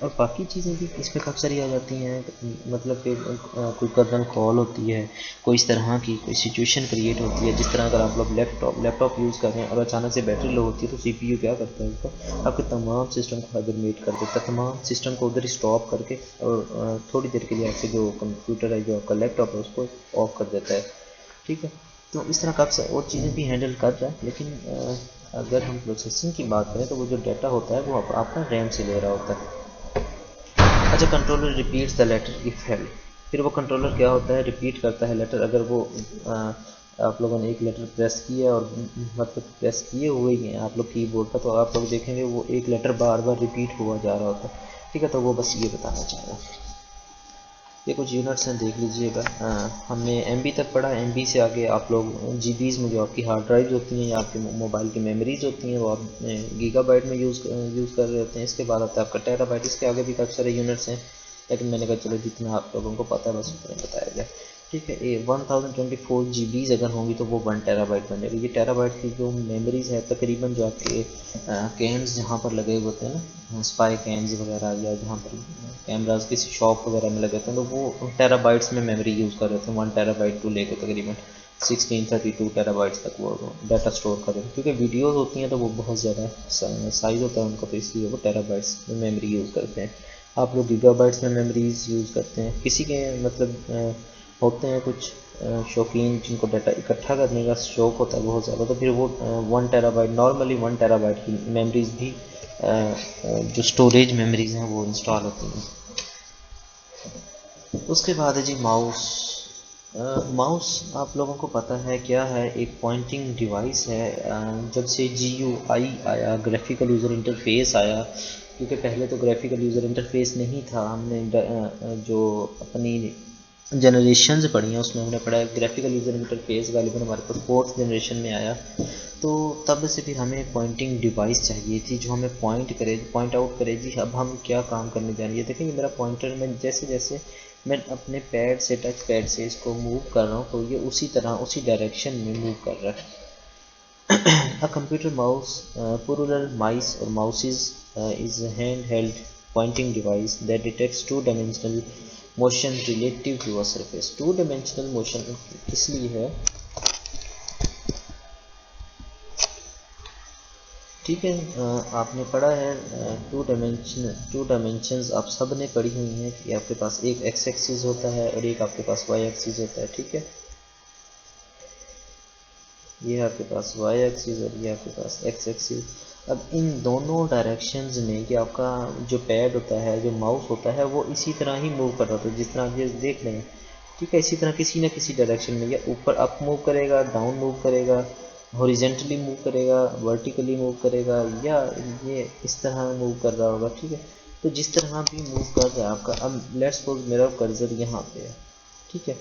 और बाकी चीज़ें भी इसमें काफ़ी सारी आ जाती हैं, मतलब कि कोई कर्नल कॉल होती है, कोई इस तरह की कोई सिचुएशन क्रिएट होती है। जिस तरह अगर आप लोग लैपटॉप यूज़ कर रहे हैं और अचानक से बैटरी लो होती है तो CPU क्या करता है, उसको आपके तमाम सिस्टम को हाइबरनेट कर देता है, तमाम सिस्टम को उधर स्टॉप करके और थोड़ी देर के लिए आपके जो कंप्यूटर है, जो आपका लैपटॉप है, उसको ऑफ कर देता है, ठीक है। तो इस तरह काफ़ी और चीज़ें भी हैंडल कर रहा है। लेकिन अगर हम प्रोसेसिंग की बात करें तो वो जो डाटा होता है वो आपका रैम से ले रहा होता है। अच्छा, controller repeats the letter if held. फिर वो कंट्रोलर क्या होता है, रिपीट करता है लेटर। अगर वो आप लोगों ने एक लेटर प्रेस किया और मतलब प्रेस किए हुए ही हैं आप लोग कीबोर्ड पर, तो आप लोग देखेंगे वो एक लेटर बार बार रिपीट हुआ जा रहा होता है, ठीक है। तो वो बस ये बताना चाह रहा है। ये कुछ यूनिट्स हैं, देख लीजिएगा। हमने MB तक पढ़ा, MB से आगे आप लोग GBs में जो आपकी हार्ड ड्राइव्स होती हैं या आपके मोबाइल की मेमोरीज होती हैं वो आप गीगाबाइट में यूज़ कर रहे होते हैं। इसके बाद आता है आपका टेराबाइट। इसके आगे भी काफ़ी सारे यूनिट्स हैं, लेकिन मैंने कहा चलो जितना आप लोगों को पता है बस उतना बताया जाए, ठीक है। ये 1024 GBs अगर होंगी तो वो 1 टेराबाइट बन जाएगी। ये टेराबाइट की जो मेमोरीज है तकरीबन जो आपके कैम्स जहाँ पर लगे हुए होते हैं ना, स्पाई कैम्स वगैरह, या जहाँ पर कैमराज किसी शॉप वगैरह में लगे होते हैं, तो वो टेराबाइट्स में मेमोरी यूज़ कर रहे थे। 1 टेराबाइट टू लेकर तकरीबन 1632 टेराबाइट्स तक वो डाटा स्टोर कर रहे थे, क्योंकि वीडियोज़ होती हैं तो वो बहुत ज़्यादा साइज़ होता है उनका, तो इसलिए वो टेराबाइट्स में मेमोरी यूज़ करते हैं। आप लोग गीगाबाइट्स में मेमोरीज यूज़ करते हैं। किसी के मतलब होते हैं कुछ शौकीन जिनको डाटा इकट्ठा करने का शौक़ होता है बहुत ज़्यादा, तो फिर वो 1 टेराबाइट नॉर्मली 1 टेराबाइट की मेमोरीज भी जो स्टोरेज मेमोरीज हैं वो इंस्टॉल होती हैं। उसके बाद है जी माउस। माउस आप लोगों को पता है क्या है, एक पॉइंटिंग डिवाइस है। जब से GUI आया, ग्राफिकल यूज़र इंटरफेस आया, क्योंकि पहले तो ग्राफिकल यूज़र इंटरफेस नहीं था। हमने जो अपनी जनरेशन पढ़ी हैं उसमें हमने पढ़ा है ग्राफिकल यूज़र इंटरफेस गालिबन हमारे पास 4th जनरेशन में आया। तो तब से फिर हमें पॉइंटिंग डिवाइस चाहिए थी जो हमें पॉइंट आउट करे जी अब हम क्या काम करने जा रही है। देखिए मेरा पॉइंटर, मैं जैसे जैसे मैं अपने पैड से, टच पैड से इसको मूव कर रहा हूँ तो ये उसी तरह उसी डायरेक्शन में मूव कर रहा है। A computer mouse, plural mice और mouses, is hand held pointing device that detects 2-dimensional motion relative to a surface. 2-dimensional motion इसलिए है, ठीक है। आपने पढ़ा है 2 डायमेंशंस आप सब ने पढ़ी हुई हैं कि आपके पास एक एक्स एक्सिस होता है और एक आपके पास वाई एक्सिस होता है, ठीक है। ये आपके पास वाई एक्सिस और ये आपके पास एक्स एक्सिस। अब इन दोनों डायरेक्शंस में ये आपका जो पैड होता है, जो माउस होता है, वो इसी तरह ही मूव कर रहा होता है जिस तरह आप ये देख रहे हैं, ठीक है। इसी तरह किसी न किसी डायरेक्शन में या ऊपर अप मूव करेगा, डाउन मूव करेगा, हॉरिजेंटली मूव करेगा, वर्टिकली मूव करेगा, या ये इस तरह मूव कर रहा होगा, ठीक है। तो जिस तरह भी मूव कर रहा है आपका, अब लेट्स सपोज मेरा कर्सर यहाँ पे है, ठीक है।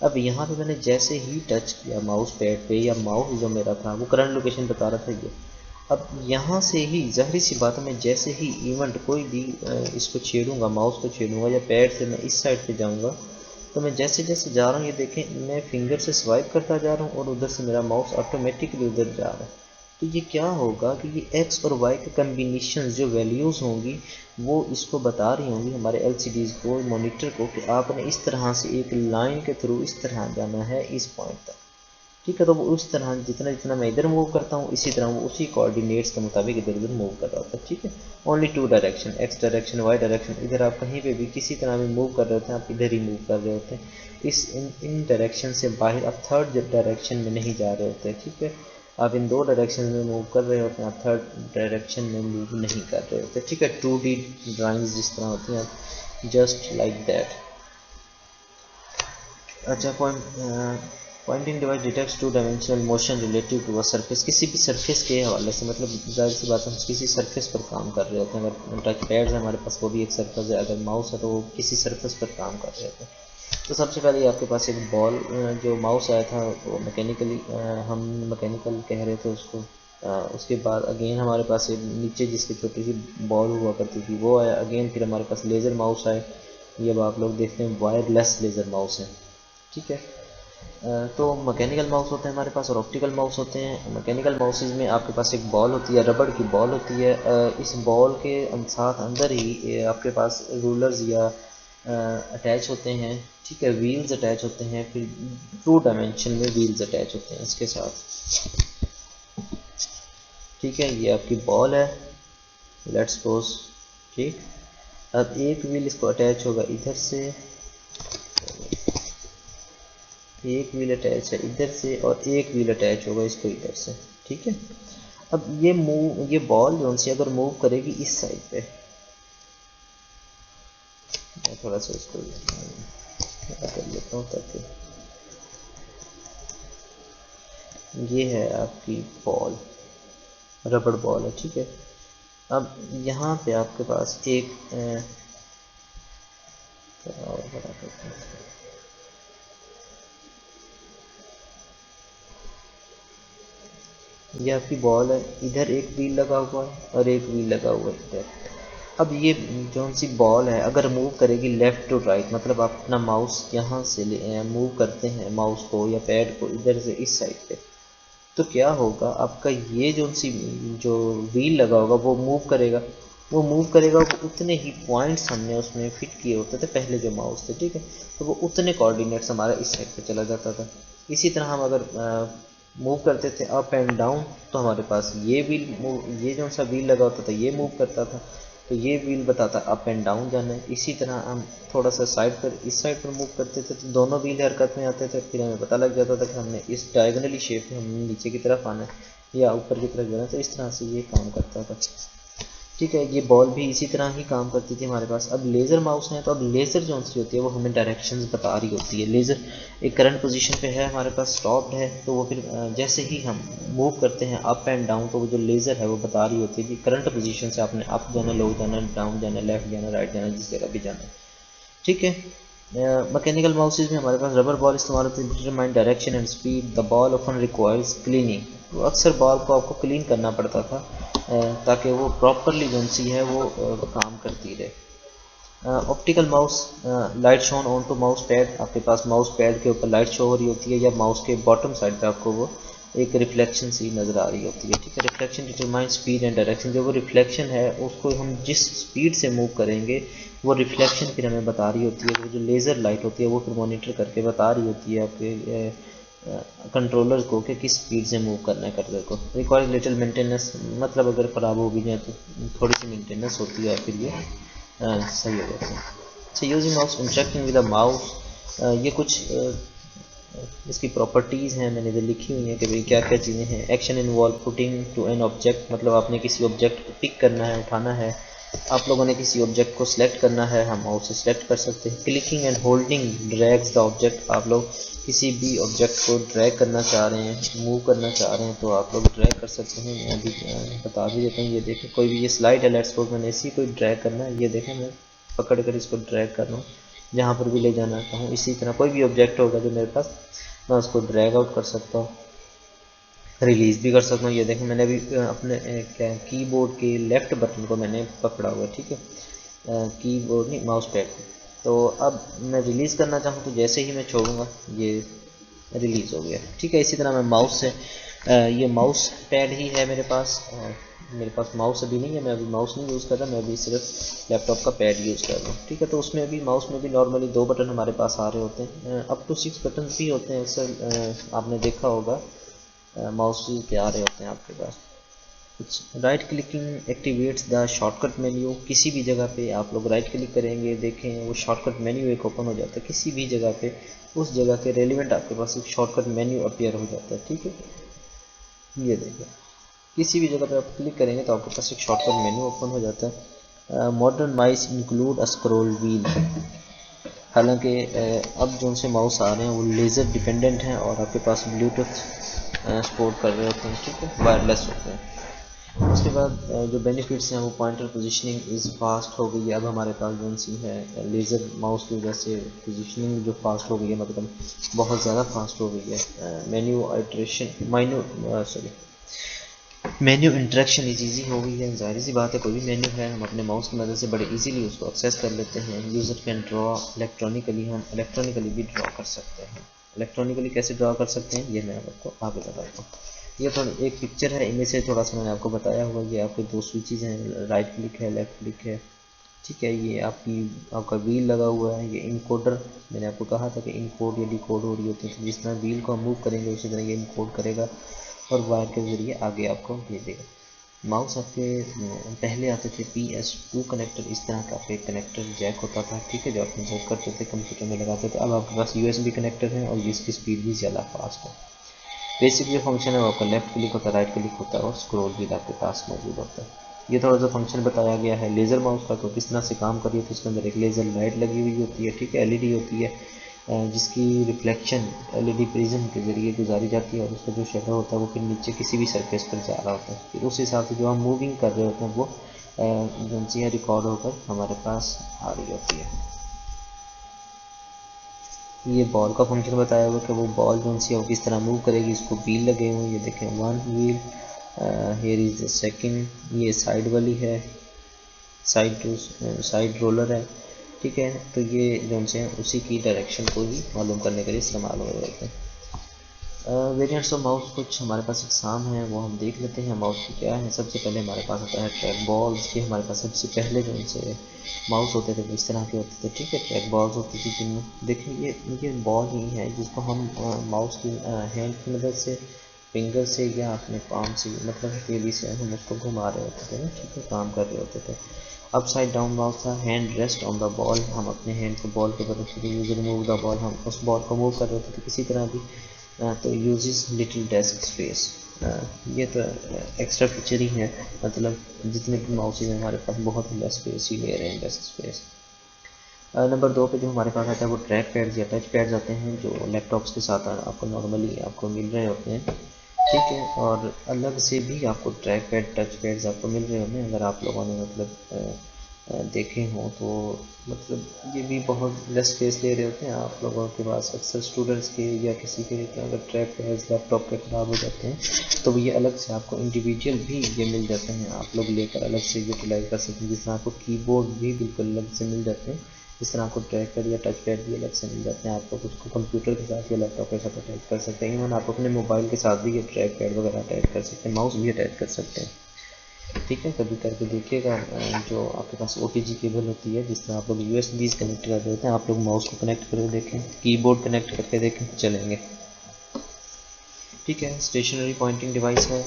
अब यहाँ पे मैंने जैसे ही टच किया माउस पैड पे, या माउस जो मेरा था वो करंट लोकेशन बता रहा था ये, अब यहाँ से ही ज़ाहिर सी बात है मैं जैसे ही इवेंट कोई भी इसको छेड़ूंगा, माउस को छेड़ूंगा या पैड से मैं इस साइड पे जाऊंगा, तो मैं जैसे जैसे जा रहा हूँ ये देखें मैं फिंगर से स्वाइप करता जा रहा हूँ और उधर से मेरा माउस ऑटोमेटिकली उधर जा रहा है। तो ये क्या होगा कि ये एक्स और वाई के कम्बिनेशन जो वैल्यूज़ होंगी वो इसको बता रही होंगी हमारे LCDs को, मॉनिटर को, कि आपने इस तरह से एक लाइन के थ्रू इस तरह जाना है इस पॉइंट तक, ठीक है। तो वो उस तरह जितना जितना मैं इधर मूव करता हूँ इसी तरह वो उसी कोऑर्डिनेट्स के मुताबिक इधर उधर मूव कर रहा होता है। ठीक है। Only two direction, X direction, Y direction. इधर आप कहीं पे भी किसी तरह भी मूव कर रहे होते हैं, आप इधर ही मूव कर रहे होते हैं। इस इन डायरेक्शन से बाहर आप थर्ड डायरेक्शन में नहीं जा रहे होते। ठीक है। आप इन दो डायरेक्शन में मूव कर रहे होते हैं, आप थर्ड डायरेक्शन में मूव नहीं कर रहे होते। ठीक है। 2D ड्राइंग्स जिस तरह होती हैं, जस्ट लाइक दैट। अच्छा, pointing device detects two dimensional motion relative to a surface. किसी भी सरफेस के हवाले से, मतलब जाहिर सी बात है हम किसी सरफेस पर काम कर रहे होते हैं। अगर टच पैड्स है हमारे पास वो भी एक सरफेस है, अगर माउस है तो वो किसी सरफेस पर काम कर रहे होते हैं। तो सबसे पहले आपके पास एक बॉल, जो माउस आया था वो मैकेनिकली, हम मैकेनिकल कह रहे थे उसको। उसके बाद अगेन हमारे पास एक नीचे जिसकी छोटी सी बॉल हुआ करती थी वो आया अगेन। फिर हमारे पास लेज़र माउस आए, ये अब आप लोग देखते हैं वायरलेस लेज़र माउस है। ठीक है। तो मैकेनिकल माउस होते हैं हमारे पास और ऑप्टिकल माउस होते हैं। मैकेनिकल माउसेज में आपके पास एक बॉल होती है, रबड़ की बॉल होती है। इस बॉल के साथ अंदर ही आपके पास रूलर्स या अटैच होते हैं। ठीक है। व्हील्स अटैच होते हैं, फिर 2 डायमेंशन में व्हील्स अटैच होते हैं इसके साथ। ठीक है। ये आपकी बॉल है, लेट्स सपोज। ठीक। अब एक व्हील इसको अटैच होगा इधर से, एक व्हील अटैच है इधर से और एक व्हील अटैच होगा इसको इधर से। ठीक है। अब ये बॉल जो सी अगर मूव करेगी इस साइड पे, मैं थोड़ा सा इसको कर लेता हूँ ताकि ये है आपकी बॉल, रबड़ बॉल है। ठीक है। अब यहाँ पे आपके पास एक और बड़ा करते हैं, ये आपकी बॉल है, इधर एक व्हील लगा हुआ है और एक व्हील लगा हुआ है इधर। अब ये जो सी बॉल है अगर मूव करेगी लेफ़्ट टू राइट, मतलब आप अपना माउस यहाँ से मूव करते हैं माउस को या पैड को इधर से इस साइड पे, तो क्या होगा आपका ये जो व्हील लगा होगा वो मूव करेगा। वो उतने ही पॉइंट्स हमने उसमें फिट किए होते थे पहले जो माउस थे। ठीक है। तो वो उतने कोऑर्डिनेट्स हमारा इस साइड पे चला जाता था। इसी तरह हम अगर मूव करते थे अप एंड डाउन, तो हमारे पास ये व्हील मूव, ये जो सा व्हील लगा होता था ये मूव करता था, तो ये व्हील बताता अप एंड डाउन जाना है। इसी तरह हम थोड़ा सा साइड पर इस साइड पर मूव करते थे तो दोनों व्हील हरकत में आते थे। फिर हमें पता लग जाता था कि हमने इस डायगनली शेप में हमने नीचे की तरफ आना है या ऊपर की तरफ जाना है। तो इस तरह से ये काम करता था। ठीक है। ये बॉल भी इसी तरह ही काम करती थी हमारे पास। अब लेज़र माउस है तो अब लेज़र जो सी होती है वो हमें डायरेक्शंस बता रही होती है। लेज़र एक करंट पोजीशन पे है हमारे पास, स्टॉप्ड है, तो वो फिर जैसे ही हम मूव करते हैं अप एंड डाउन तो वो जो लेज़र है वो बता रही होती है कि करंट पोजीशन से आपने अप जाना, लो जाना, डाउन जाना, लेफ्ट जाना, राइट जाना, जिस जगह भी जाना। ठीक है। मैकेनिकल माउसेज में हमारे पास रबर बॉल इस्तेमाल होती है, determine direction and speed. The ball often requires cleaning, तो अक्सर बॉल को आपको क्लीन करना पड़ता था ताकि वो प्रॉपरली जो सी है वो काम करती रहे। Optical mouse, light shone on to mouse pad, आपके पास माउस पैड के ऊपर लाइट शो हो रही होती है या माउस के बॉटम साइड पे आपको वो एक रिफ्लेक्शन सी नज़र आ रही होती है। ठीक है। Reflection determine speed and direction, जो वो रिफ्लेक्शन है उसको हम जिस स्पीड से मूव करेंगे वो रिफ्लेक्शन फिर हमें बता रही होती है। वो जो लेज़र लाइट होती है वो फिर मॉनिटर करके बता रही होती है आपके कंट्रोलर को कि किस स्पीड से मूव करना है कर्सर को। रिक्वायर्स लिटिल मेंटेनेंस, मतलब अगर ख़राब हो भी जाए तो थोड़ी सी मेंटेनेंस होती है फिर ये सही हो जाता है। अच्छा, using mouse interacting with a mouse, ये कुछ इसकी प्रॉपर्टीज़ हैं मैंने इधर लिखी हुई हैं कि भाई क्या क्या चीज़ें हैं। Action involve putting to an object, मतलब आपने किसी ऑब्जेक्ट को पिक करना है, उठाना है। आप लोगों ने किसी ऑब्जेक्ट को सिलेक्ट करना है, हम माउस से सिलेक्ट कर सकते हैं। Clicking and holding drags the object, आप लोग किसी भी ऑब्जेक्ट को ड्रैग करना चाह रहे हैं, मूव करना चाह रहे हैं तो आप लोग ड्रैग कर सकते हैं। मैं अभी बता भी देता हूँ। ये देखें कोई भी ये स्लाइड है, लेट्स सपोज मैंने इसी को ड्रैग करना है, ये देखें मैं पकड़ कर इसको ड्रैग कर रहा हूँ जहाँ पर भी ले जाना चाहता हूँ। इसी तरह कोई भी ऑब्जेक्ट होगा जो मेरे पास, मैं उसको ड्रैग आउट कर सकता हूँ, रिलीज़ भी कर सकता हूँ। ये देखें मैंने अभी अपने क्या कीबोर्ड के लेफ़्ट बटन को मैंने पकड़ा हुआ है। ठीक है। कीबोर्ड नहीं, माउस पैड। तो अब मैं रिलीज़ करना चाहूँ तो जैसे ही मैं छोड़ूंगा ये रिलीज़ हो गया। ठीक है। इसी तरह मैं माउस से ये माउस पैड ही है मेरे पास, मेरे पास माउस अभी नहीं है, मैं अभी माउस नहीं यूज़ कर रहा, मैं अभी सिर्फ लैपटॉप का पैड यूज़ कर रहा हूँ। ठीक है, तो उसमें अभी माउस में भी नॉर्मली 2 बटन हमारे पास आ रहे होते हैं, अप टू 6 बटन भी होते हैं अक्सर, आपने देखा होगा माउस के आ रहे होते हैं आपके पास। Right clicking activates the shortcut menu. किसी भी जगह पे आप लोग राइट क्लिक करेंगे, देखें वो शॉर्टकट मेन्यू एक ओपन हो जाता है किसी भी जगह पे, उस जगह के रेलिवेंट आपके पास एक शॉर्टकट मेन्यू अपीयर हो जाता है। ठीक है, ये देखिए किसी भी जगह पे आप क्लिक करेंगे तो आपके पास एक शॉर्टकट मेन्यू ओपन हो जाता है। Modern mouse include a scroll wheel. हालांकि अब जो से माउस आ रहे हैं वो लेज़र डिपेंडेंट हैं और आपके पास ब्लूटूथ सपोर्ट कर रहे होते हैं। ठीक है, वायरलेस होते हैं। उसके बाद जो बेनिफिट्स हैं वो पॉइंटर पोजीशनिंग इज़ फास्ट हो गई है। अब हमारे पास जो सी है लेज़र माउस की वजह से पोजीशनिंग जो फास्ट हो गई है, मतलब बहुत ज़्यादा फास्ट हो गई है। Menu iteration menu interaction easy हो गई है। ज़ाहिर सी बात है, कोई भी मेन्यू है हम अपने माउस की मदद से बड़े इजीली उसको एक्सेस कर लेते हैं। यूज़र कैन ड्रॉ इलेक्ट्रॉनिकली, हम इलेक्ट्रॉनिकली भी ड्रॉ कर सकते हैं। इलेक्ट्रॉनिकली कैसे ड्रॉ कर सकते हैं ये मैं आपको आगे बताता हूँ। ये थोड़ी एक पिक्चर है, इनमें से थोड़ा सा मैंने आपको बताया हुआ। ये आपके 2 स्विचेज़ हैं, राइट क्लिक है, लेफ़्ट क्लिक है। ठीक है, ये आपका व्हील लगा हुआ है, ये इनकोडर। मैंने आपको कहा था कि इनकोड या डिकोड हो रही होती है, तो जिस तरह व्हील को हम मूव करेंगे उसी तरह ये इनकोड करेगा और वायर के ज़रिए आगे आपको भेजेगा। माउस आपके पहले आते थे PS2 कनेक्टर, इस तरह का आपके कनेक्टर जैक होता था। ठीक है, जो आप इंसर्ट करते थे कंप्यूटर में लगाते थे। अब आपके पास USB कनेक्टर है और जिसकी स्पीड भी ज़्यादा फास्ट है। बेसिक जो फंक्शन है वो आपका लेफ्ट क्लिक होता है, राइट क्लिक होता है और स्क्रॉल व्हील आपके पास मौजूद होता है। ये थोड़ा सा फंक्शन बताया गया है लेज़र माउस का, तो किस तरह से काम कर रही है। तो इसके अंदर एक लेज़र लाइट लगी हुई होती है। ठीक है, LED होती है, जिसकी रिफ्लेक्शन LED प्रिज्म के ज़रिए गुजारी जाती है और उसका जो शेडो होता है वो फिर नीचे किसी भी सरफेस पर जा रहा होता है। फिर उस हिसाब से जो हम मूविंग कर रहे होते हैं वो जो है रिकॉर्ड होकर हमारे पास आ रही होती है। ये बॉल का फंक्शन बताया हुआ कि वो बॉल जो सी है वो किस तरह मूव करेगी। इसको व्हील लगे हुए हैं, ये देखें 1 wheel, here is the second, ये साइड वाली है, साइड रोलर है। ठीक है, तो ये जो से उसी की डायरेक्शन को ही मालूम करने के लिए इस्तेमाल हो रहे होते हैं। वेरिएंट्स ऑफ माउस कुछ हमारे पास एग्जाम हैं, वो हम देख लेते हैं माउस की क्या है। सबसे पहले हमारे पास आता है ट्रैक बॉल्स के। हमारे पास सबसे पहले जो उनसे माउस होते थे वो इस तरह के होते थे। ठीक है, ट्रैक बॉल्स होती थी जिनमें देखिए ये बॉल ही है जिसको हम माउस की हैंड की मदद से, फिंगर से या अपने पाम से, मतलब हथेली से हम उसको घुमा रहे होते थे ना। ठीक है, काम कर रहे होते थे। अपसाइड डाउन माउस था, hand rest on the ball, हम अपने हैंड को बॉल के मदद से यूजर मूव द बॉल, हम उस बॉल को मूव कर रहे होते थे किसी तरह भी। तो यूजेस लिटिल डेस्क स्पेस, ये तो एक्स्ट्रा फीचर ही है, मतलब जितने भी माउसेज हैं हमारे पास बहुत ही लेस स्पेस ही ले रहे हैं, डेस्क स्पेस। नंबर 2 पे जो हमारे पास आता है वो ट्रैक पैड्स या टच पैड्स आते हैं, जो लैपटॉप्स के साथ आपको नॉर्मली आपको मिल रहे होते हैं। ठीक है, और अलग से भी आपको ट्रैक पैड टच पैड्स आपको मिल रहे होंगे, अगर आप लोगों ने मतलब देखे हों तो। मतलब ये भी बहुत लेस स्पेस ले रहे होते हैं आप लोगों के पास। अक्सर स्टूडेंट्स के या किसी के अगर ट्रैक पैड्स लैपटॉप के ख़राब हो जाते हैं तो ये अलग से आपको इंडिविजुअल भी ये मिल जाते हैं, आप लोग लेकर अलग से यूटिलाइज कर सकते हैं। जिस तरह आपको कीबोर्ड भी बिल्कुल अलग से मिल जाते हैं, इस तरह आपको ट्रैक पैड या टच पैड भी अलग से मिल जाते हैं। आप लोग उसको कंप्यूटर के साथ या लैपटॉप के साथ अटैच कर सकते हैं। इवन आप अपने मोबाइल के साथ भी ये ट्रैक पैड वगैरह अटैच कर सकते हैं, माउस भी अटैच कर सकते हैं। ठीक है, कभी करके देखिएगा। जो आपके पास OTG केबल होती है, जिस तरह आप लोग USB कनेक्ट कर देते हैं, आप लोग माउस को कनेक्ट करके देखें, कीबोर्ड कनेक्ट करके देखें, चलेंगे। ठीक है, स्टेशनरी पॉइंटिंग डिवाइस है,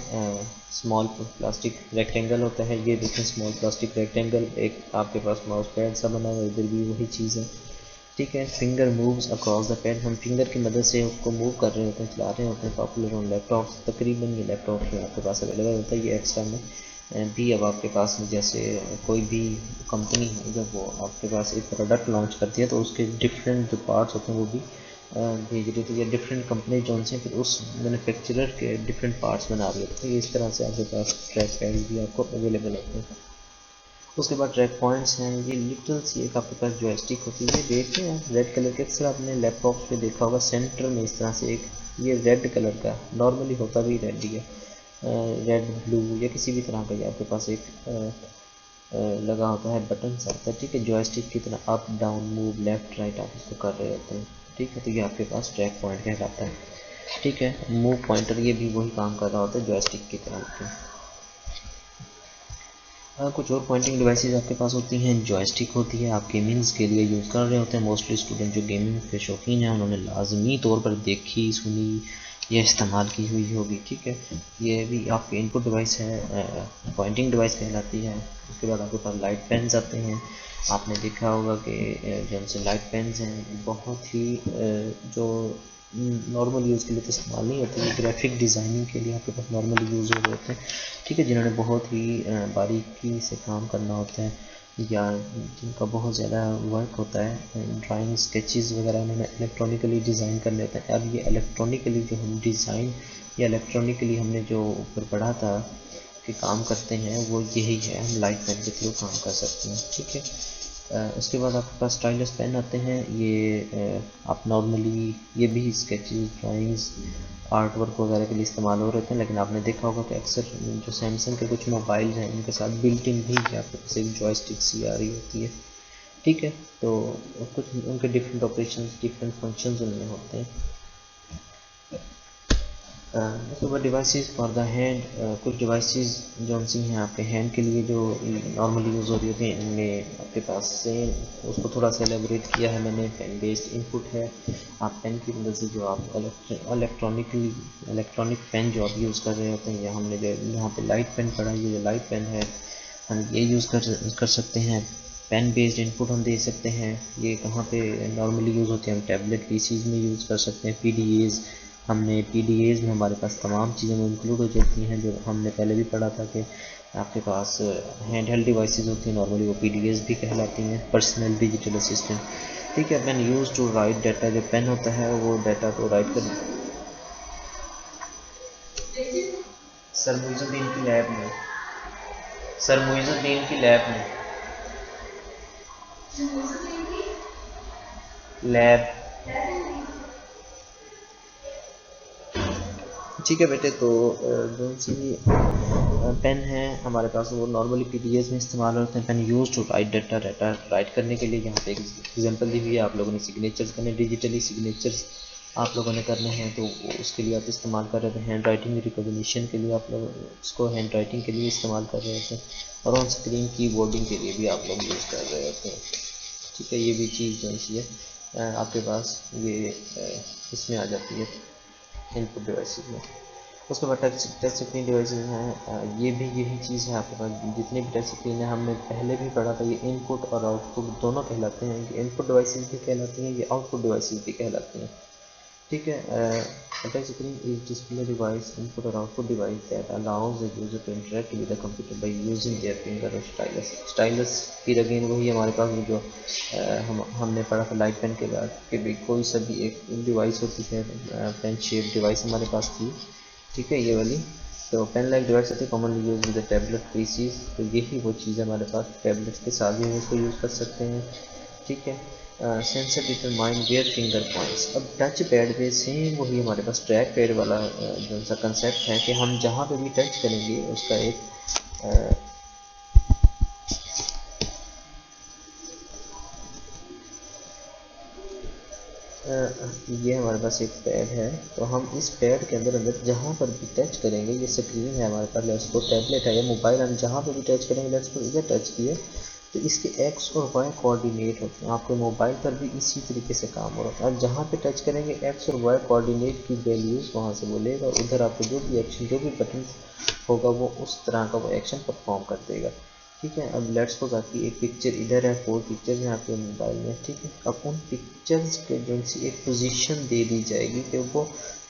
स्मॉल प्लास्टिक रेक्टेंगल होता है। ये देखें स्मॉल प्लास्टिक रेक्टेंगल, एक आपके पास माउस पैड सा बना हुआ है, इधर भी वही चीज़ है। ठीक है, finger moves across the pad, हम फिंगर की मदद से उसको मूव कर रहे होते हैं, चला रहे होते हैं। पॉपुलर ऑन लैपटॉप, तकरीबन ये लैपटॉप में आपके पास अवेलेबल होता है। ये एक्स्ट्रा में भी अब आपके पास, जैसे कोई भी कंपनी है जब वो आपके पास एक प्रोडक्ट लॉन्च करती है तो उसके डिफरेंट जो पार्ट्स होते हैं वो भी भेज रही थी, या डिफरेंट कंपनी जो से फिर उस मैन्युफैक्चरर के डिफरेंट पार्ट्स बना रही होती है। इस तरह से आपके पास ट्रैक पैड भी आपको अवेलेबल होते हैं। उसके बाद ट्रैक पॉइंट्स हैं, ये लिटिल सी एक आपके पास जॉयस्टिक होती है, ये देखते हैं रेड कलर के। अक्सर आपने लैपटॉप पे देखा होगा सेंटर में इस तरह से एक, ये रेड कलर का नॉर्मली होता भी रेड ही है, रेड ब्लू या किसी भी तरह का ये आपके पास एक लगा होता है, बटन सा आता है। ठीक है, जॉयस्टिक की तरह up down move left right आप इसको कर रहे होते हैं। ठीक है, तो ये आपके पास ट्रैक पॉइंट कहलाता है। ठीक है, मूव पॉइंटर ये भी वही काम कर रहा होता है जॉयस्टिक की तरह। कुछ और पॉइंटिंग डिवाइसेस आपके पास होती हैं। जॉयस्टिक होती है, आप गेमिंग्स के लिए यूज़ कर रहे होते हैं। मोस्टली स्टूडेंट जो गेमिंग के शौकीन हैं उन्होंने लाजमी तौर पर देखी सुनी या इस्तेमाल की हुई होगी, ठीक है। ये भी आपकी इनपुट डिवाइस है, पॉइंटिंग डिवाइस कहलाती है। उसके बाद आपके पास लाइट पेन्स आते हैं। आपने देखा होगा कि जो से लाइट पेन्स हैं बहुत ही जो नॉर्मल यूज़ के लिए तो इस्तेमाल नहीं होती है, ग्राफिक डिज़ाइनिंग के लिए आपके पास नॉर्मली यूज़ हो रहे होते हैं, ठीक है। जिन्होंने बहुत ही बारीकी से काम करना होता है या जिनका बहुत ज़्यादा वर्क होता है, ड्राइंग स्केचेस वगैरह उन्होंने इलेक्ट्रॉनिकली डिज़ाइन करने होते हैं। अब ये इलेक्ट्रॉनिकली जो हम डिज़ाइन या इलेक्ट्रॉनिकली हमने जो ऊपर पढ़ा था कि काम करते हैं वो यही है, हम लाइट पेन के थ्रू काम कर सकते हैं, ठीक है। उसके बाद आपके पास स्टाइलस पेन आते हैं। ये आप नॉर्मली ये भी स्केचेस ड्राइंग्स आर्ट वर्क वगैरह के लिए इस्तेमाल हो रहे थे, लेकिन आपने देखा होगा कि अक्सर जो सैमसंग के कुछ मोबाइल हैं उनके साथ बिल्ट इन भी आपके पास एक जॉयस्टिक सी आ रही होती है, ठीक है। तो कुछ उनके डिफरेंट ऑपरेशंस डिफरेंट फंक्शंस उनमें होते हैं। उसके बाद डिवाइसेस फॉर द हैंड, कुछ डिवाइसेस जो सी हैं आपके हैंड के लिए जो नॉर्मली यूज़ हो रही होती हैं, इनमें आपके पास सेम उसको थोड़ा सा एलेबोरेट किया है मैंने। पेन बेस्ड इनपुट है, आप पेन की मदद से जो आप इलेक्ट्रॉनिक पेन जो आप यूज़ कर रहे होते हैं, या हमने जो यहाँ पे लाइट पेन पढ़ा, ये जो लाइट पेन है हम ये यूज़ कर सकते हैं। पेन बेस्ड इनपुट हम दे सकते हैं। ये कहाँ पे नॉर्मली यूज़ होते हैं, हम टैबलेट पीसीज में यूज़ कर सकते हैं। पीडीएज हमने पीडीएज में हमारे पास तमाम चीज़ें में इंक्लूड हो जाती हैं, जो हमने पहले भी पढ़ा था कि आपके पास हैंड हेल्ड डिवाइसेस होती हैं, नॉर्मली वो पीडीएज भी कहलाती हैं, पर्सनल डिजिटल असिस्टेंट, ठीक है। Pen use to write data, जो पेन होता है वो डाटा को राइट कर सर मुइजुद्दीन की लैब में, सर मुइजुद्दीन की लैब में लैब, ठीक है बेटे। तो जो सी पेन है हमारे पास वो नॉर्मली पीडीएस में इस्तेमाल होते हैं। Pen use to write data write करने के लिए यहाँ पे एक एग्जांपल दी हुई है। आप लोगों ने सिग्नेचर्स करने, डिजिटली सिग्नेचर्स आप लोगों ने करने हैं, तो उसके लिए आप इस्तेमाल कर रहे थे। हैंड राइटिंग रिकॉग्निशन के लिए आप लोग उसको हैंड राइटिंग के लिए इस्तेमाल कर रहे थे, और ऑन स्क्रीन कीबोर्डिंग के लिए भी आप लोग यूज़ कर रहे होते हैं, ठीक है। ये भी चीज़ जो है आपके पास ये इसमें आ जाती है इनपुट डिवाइसेस में। उसके बाद टच स्क्रीन डिवाइसेस हैं, ये भी यही चीज़ है आपके पास। जितनी भी टच स्क्रीन है हमने पहले भी पढ़ा था, ये इनपुट और आउटपुट दोनों कहलाते हैं। ये इनपुट डिवाइसेस भी कहलाती हैं, ये आउटपुट डिवाइसेस भी कहलाती हैं, ठीक है। Touch screen is display device, input और output device that allows the user to interact with the computer by using their finger और स्टाइलस फिर अगेन वही हमारे पास जो हमने पढ़ा था लाइट पेन के बाद कि भाई कोई सा भी एक डिवाइस होती है, पेन शेप डिवाइस हमारे पास थी, ठीक है, ये वाली। तो पेन लाइक डिवाइस होती है commonly use with tablet PCs, तो यही वो चीज़ है हमारे पास, टैबलेट के साथ भी हम इसको यूज़ कर सकते हैं, ठीक है। Sensor determine where finger points, अब टच पैड पे सेम वही हमारे पास ट्रैक पैड वाला जो सा कंसेप्ट है कि हम जहाँ पे भी टच करेंगे उसका एक ये हमारे पास एक पैड है, तो हम इस पैड के अंदर अंदर जहाँ पर भी टच करेंगे, ये स्क्रीन है हमारे पास, लेट्स सपोज टैबलेट है या मोबाइल, हम जहाँ पर भी टच करेंगे, लेट्स सपोज इधर टच किए, तो इसके एक्स और वाई कोऑर्डिनेट होते हैं। आपके मोबाइल पर भी इसी तरीके से काम हो रहा है। आप जहाँ पे टच करेंगे एक्स और वाई कोऑर्डिनेट की वैल्यूज़ वहाँ से बोलेगा, उधर आपको जो भी एक्शन जो भी बटन होगा वो उस तरह का वो एक्शन परफॉर्म कर देगा, ठीक है। अब लेट्स सपोज आपकी एक पिक्चर इधर है, 4 पिक्चर्स हैं आपके मोबाइल में, ठीक है। अब उन पिक्चर्स के जो सी एक पोजीशन दे दी जाएगी कि वो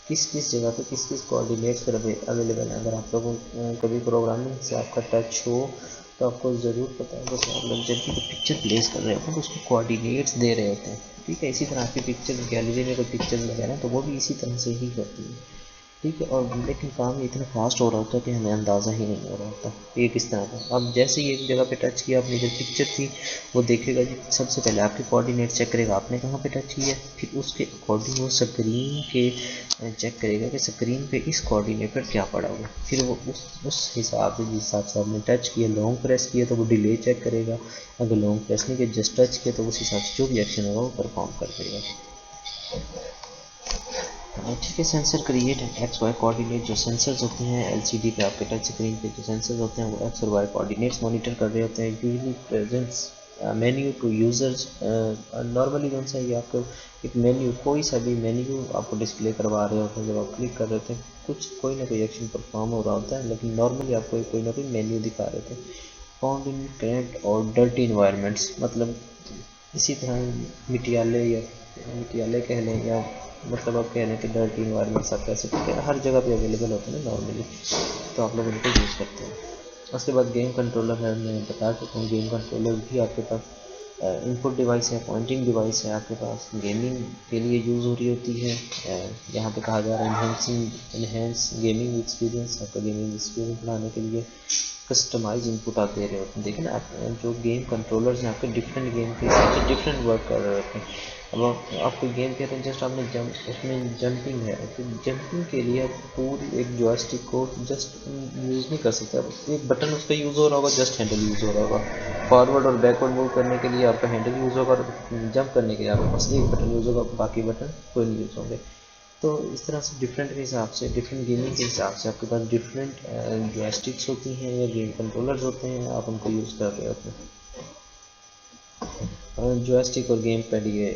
किस किस जगह पे किस किस कोऑर्डिनेट्स पर अवेलेबल है। अगर आप लोगों कभी प्रोग्रामिंग से आपका टच हो तो आपको ज़रूर पता है, जैसे आप लोग जब भी पिक्चर प्लेस कर रहे होते हैं तो उसको कोऑर्डिनेट्स दे रहे होते हैं, ठीक है। इसी तरह आपकी पिक्चर गैलरी में कोई पिक्चर वगैरह है तो वो भी इसी तरह से ही होती है, ठीक है। और लेकिन काम इतना फास्ट हो रहा होता है कि हमें अंदाज़ा ही नहीं हो रहा होता ये किस तरह का। अब जैसे ही एक जगह पे टच किया, अपनी जो पिक्चर थी वो देखेगा जी, सबसे पहले आपके कोऑर्डिनेट चेक करेगा आपने कहाँ पे टच किया, फिर उसके अकॉर्डिंग वो स्क्रीन के चेक करेगा कि स्क्रीन पे इस कोऑर्डिनेट पर क्या पड़ा हुआ, फिर वो उस हिसाब से जिस हिसाब से आपने टच किया, लॉन्ग प्रेस किया तो वो डिले चेक करेगा, अगर लॉन्ग प्रेस नहीं किया जस्ट टच किया तो उस हिसाब से जो भी एक्शन होगा वो परफॉर्म कर देगा। ठीक है, sensor create X Y coordinate. जो सेंसर्स होते हैं एलसीडी पे आपके टच स्क्रीन पे जो सेंसर्स होते हैं वो एक्स और वाई कोऑर्डिनेट्स मॉनिटर कर रहे होते हैं। Usually presents menu to users. Normally कौन सा ये आपको एक मेन्यू, कोई सा भी मेन्यू आपको डिस्प्ले करवा रहे होते हैं। जब आप क्लिक कर रहे थे कुछ कोई ना कोई एक्शन परफॉर्म हो रहा होता है, लेकिन नॉर्मली आपको कोई ना कोई मेन्यू दिखा रहे थे। फाउंड इन क्रैक्ड और डर्टी इन्वायरमेंट्स, मतलब इसी तरह मिटियाले कह लें, या मतलब आप कह लें कि डर्टी इन्वायरमेंट्स आप कैसे हर जगह पे अवेलेबल होते हैं नॉर्मली, तो आप लोग उनको यूज़ करते हैं। उसके बाद गेम कंट्रोलर है, मैं बता चुका हूँ। गेम कंट्रोलर भी आपके पास इनपुट डिवाइस है, पॉइंटिंग डिवाइस है, आपके पास गेमिंग के लिए यूज़ हो रही होती है। यहाँ पे कहा जा रहा है इनहेंस गेमिंग एक्सपीरियंस। आपका गेमिंग एक्सपीरियंस बढ़ाने के लिए कस्टमाइज इनपुट आप दे रहे होते हैं। देखिए ना, आप जो गेम कंट्रोलर्स हैं आपके डिफरेंट गेम के हिसाब से डिफरेंट वर्क कर रहे होते हैं। अब आप कोई गेम खेल रहे हैं, जस्ट आपने उसमें जंपिंग है, तो जंपिंग के लिए आप पूरी एक जॉयस्टिक को जस्ट यूज़ नहीं कर सकते। अब एक बटन उस पर यूज़ हो रहा होगा, जस्ट हैंडल यूज़ हो रहा होगा। फॉरवर्ड और बैकवर्ड मूव करने के लिए आपका हैंडल यूज़ होगा, और जंप करने के लिए आपके पास एक बटन यूज़ होगा, बाकी बटन कोई नहीं यूज़ होंगे। तो इस तरह से डिफरेंट के हिसाब से, डिफरेंट गेमिंग के हिसाब से आपके पास डिफरेंट जॉयस्टिक्स होती हैं या गेम कंट्रोलर्स होते हैं, आप उनको यूज़ कर रहे होते हैं। जॉयस्टिक और गेम पैड ये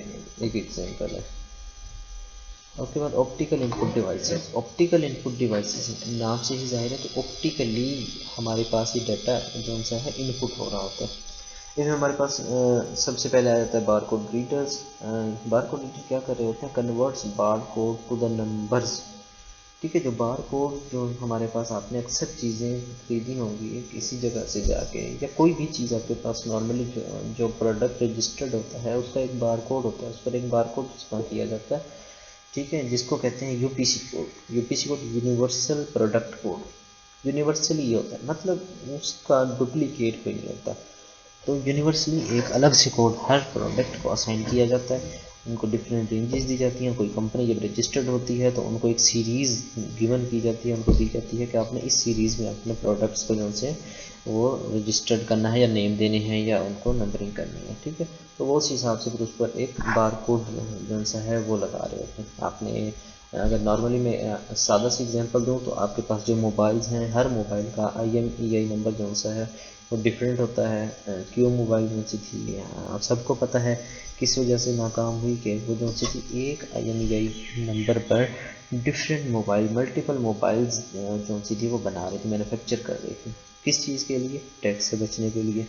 एक एग्जांपल है। उसके बाद optical input devices. Optical input devices नाम से ही जाहिर है कि ऑप्टिकली हमारे पास ये डाटा जो सा है इनपुट हो रहा होता है। इसमें हमारे पास सबसे पहले आ जाता है बारकोड रीडर्स। बारकोड रीडर क्या कर रहे होते हैं, converts barcode to the numbers. ठीक है, जो बार कोड जो हमारे पास आपने अक्सर चीज़ें खरीदी होंगी किसी जगह से जाके, या कोई भी चीज़ आपके पास नॉर्मली जो प्रोडक्ट रजिस्टर्ड होता है उसका एक बार कोड होता है, उस पर एक बार कोड इस्तेमाल किया जाता है। ठीक है, जिसको कहते हैं UPC code. UPC code universal product code. Universal ही होता है, मतलब उसका डुप्लीकेट कोई नहीं होता। तो यूनिवर्सली एक अलग से कोड हर प्रोडक्ट को असाइन किया जाता है। उनको डिफरेंट रेंजेस दी जाती हैं। कोई कंपनी जब रजिस्टर्ड होती है तो उनको एक सीरीज़ गिवन की जाती है, उनको दी जाती है कि आपने इस सीरीज़ में अपने प्रोडक्ट्स को जो से वो रजिस्टर्ड करना है, या नेम देने हैं, या उनको नंबरिंग करनी है। ठीक है, तो वो उस हिसाब से फिर उस पर एक बार कोड जो सा है वो लगा रहे होते हैं। आपने अगर नॉर्मली मैं सादा सी एग्जांपल दूं तो आपके पास जो मोबाइल्स हैं, हर मोबाइल का IMEI नंबर जो सा है वो डिफरेंट होता है। क्यों मोबाइल जो सी थी, आप सबको पता है किस वजह से नाकाम हुई, कि वो जो सी थी एक IMEI नंबर पर डिफरेंट मोबाइल, मल्टीपल मोबाइल्स जो सी थी वो बना रही थी, मैन्युफैक्चर कर रही थी। किस चीज़ के लिए, टैक्स से बचने के लिए।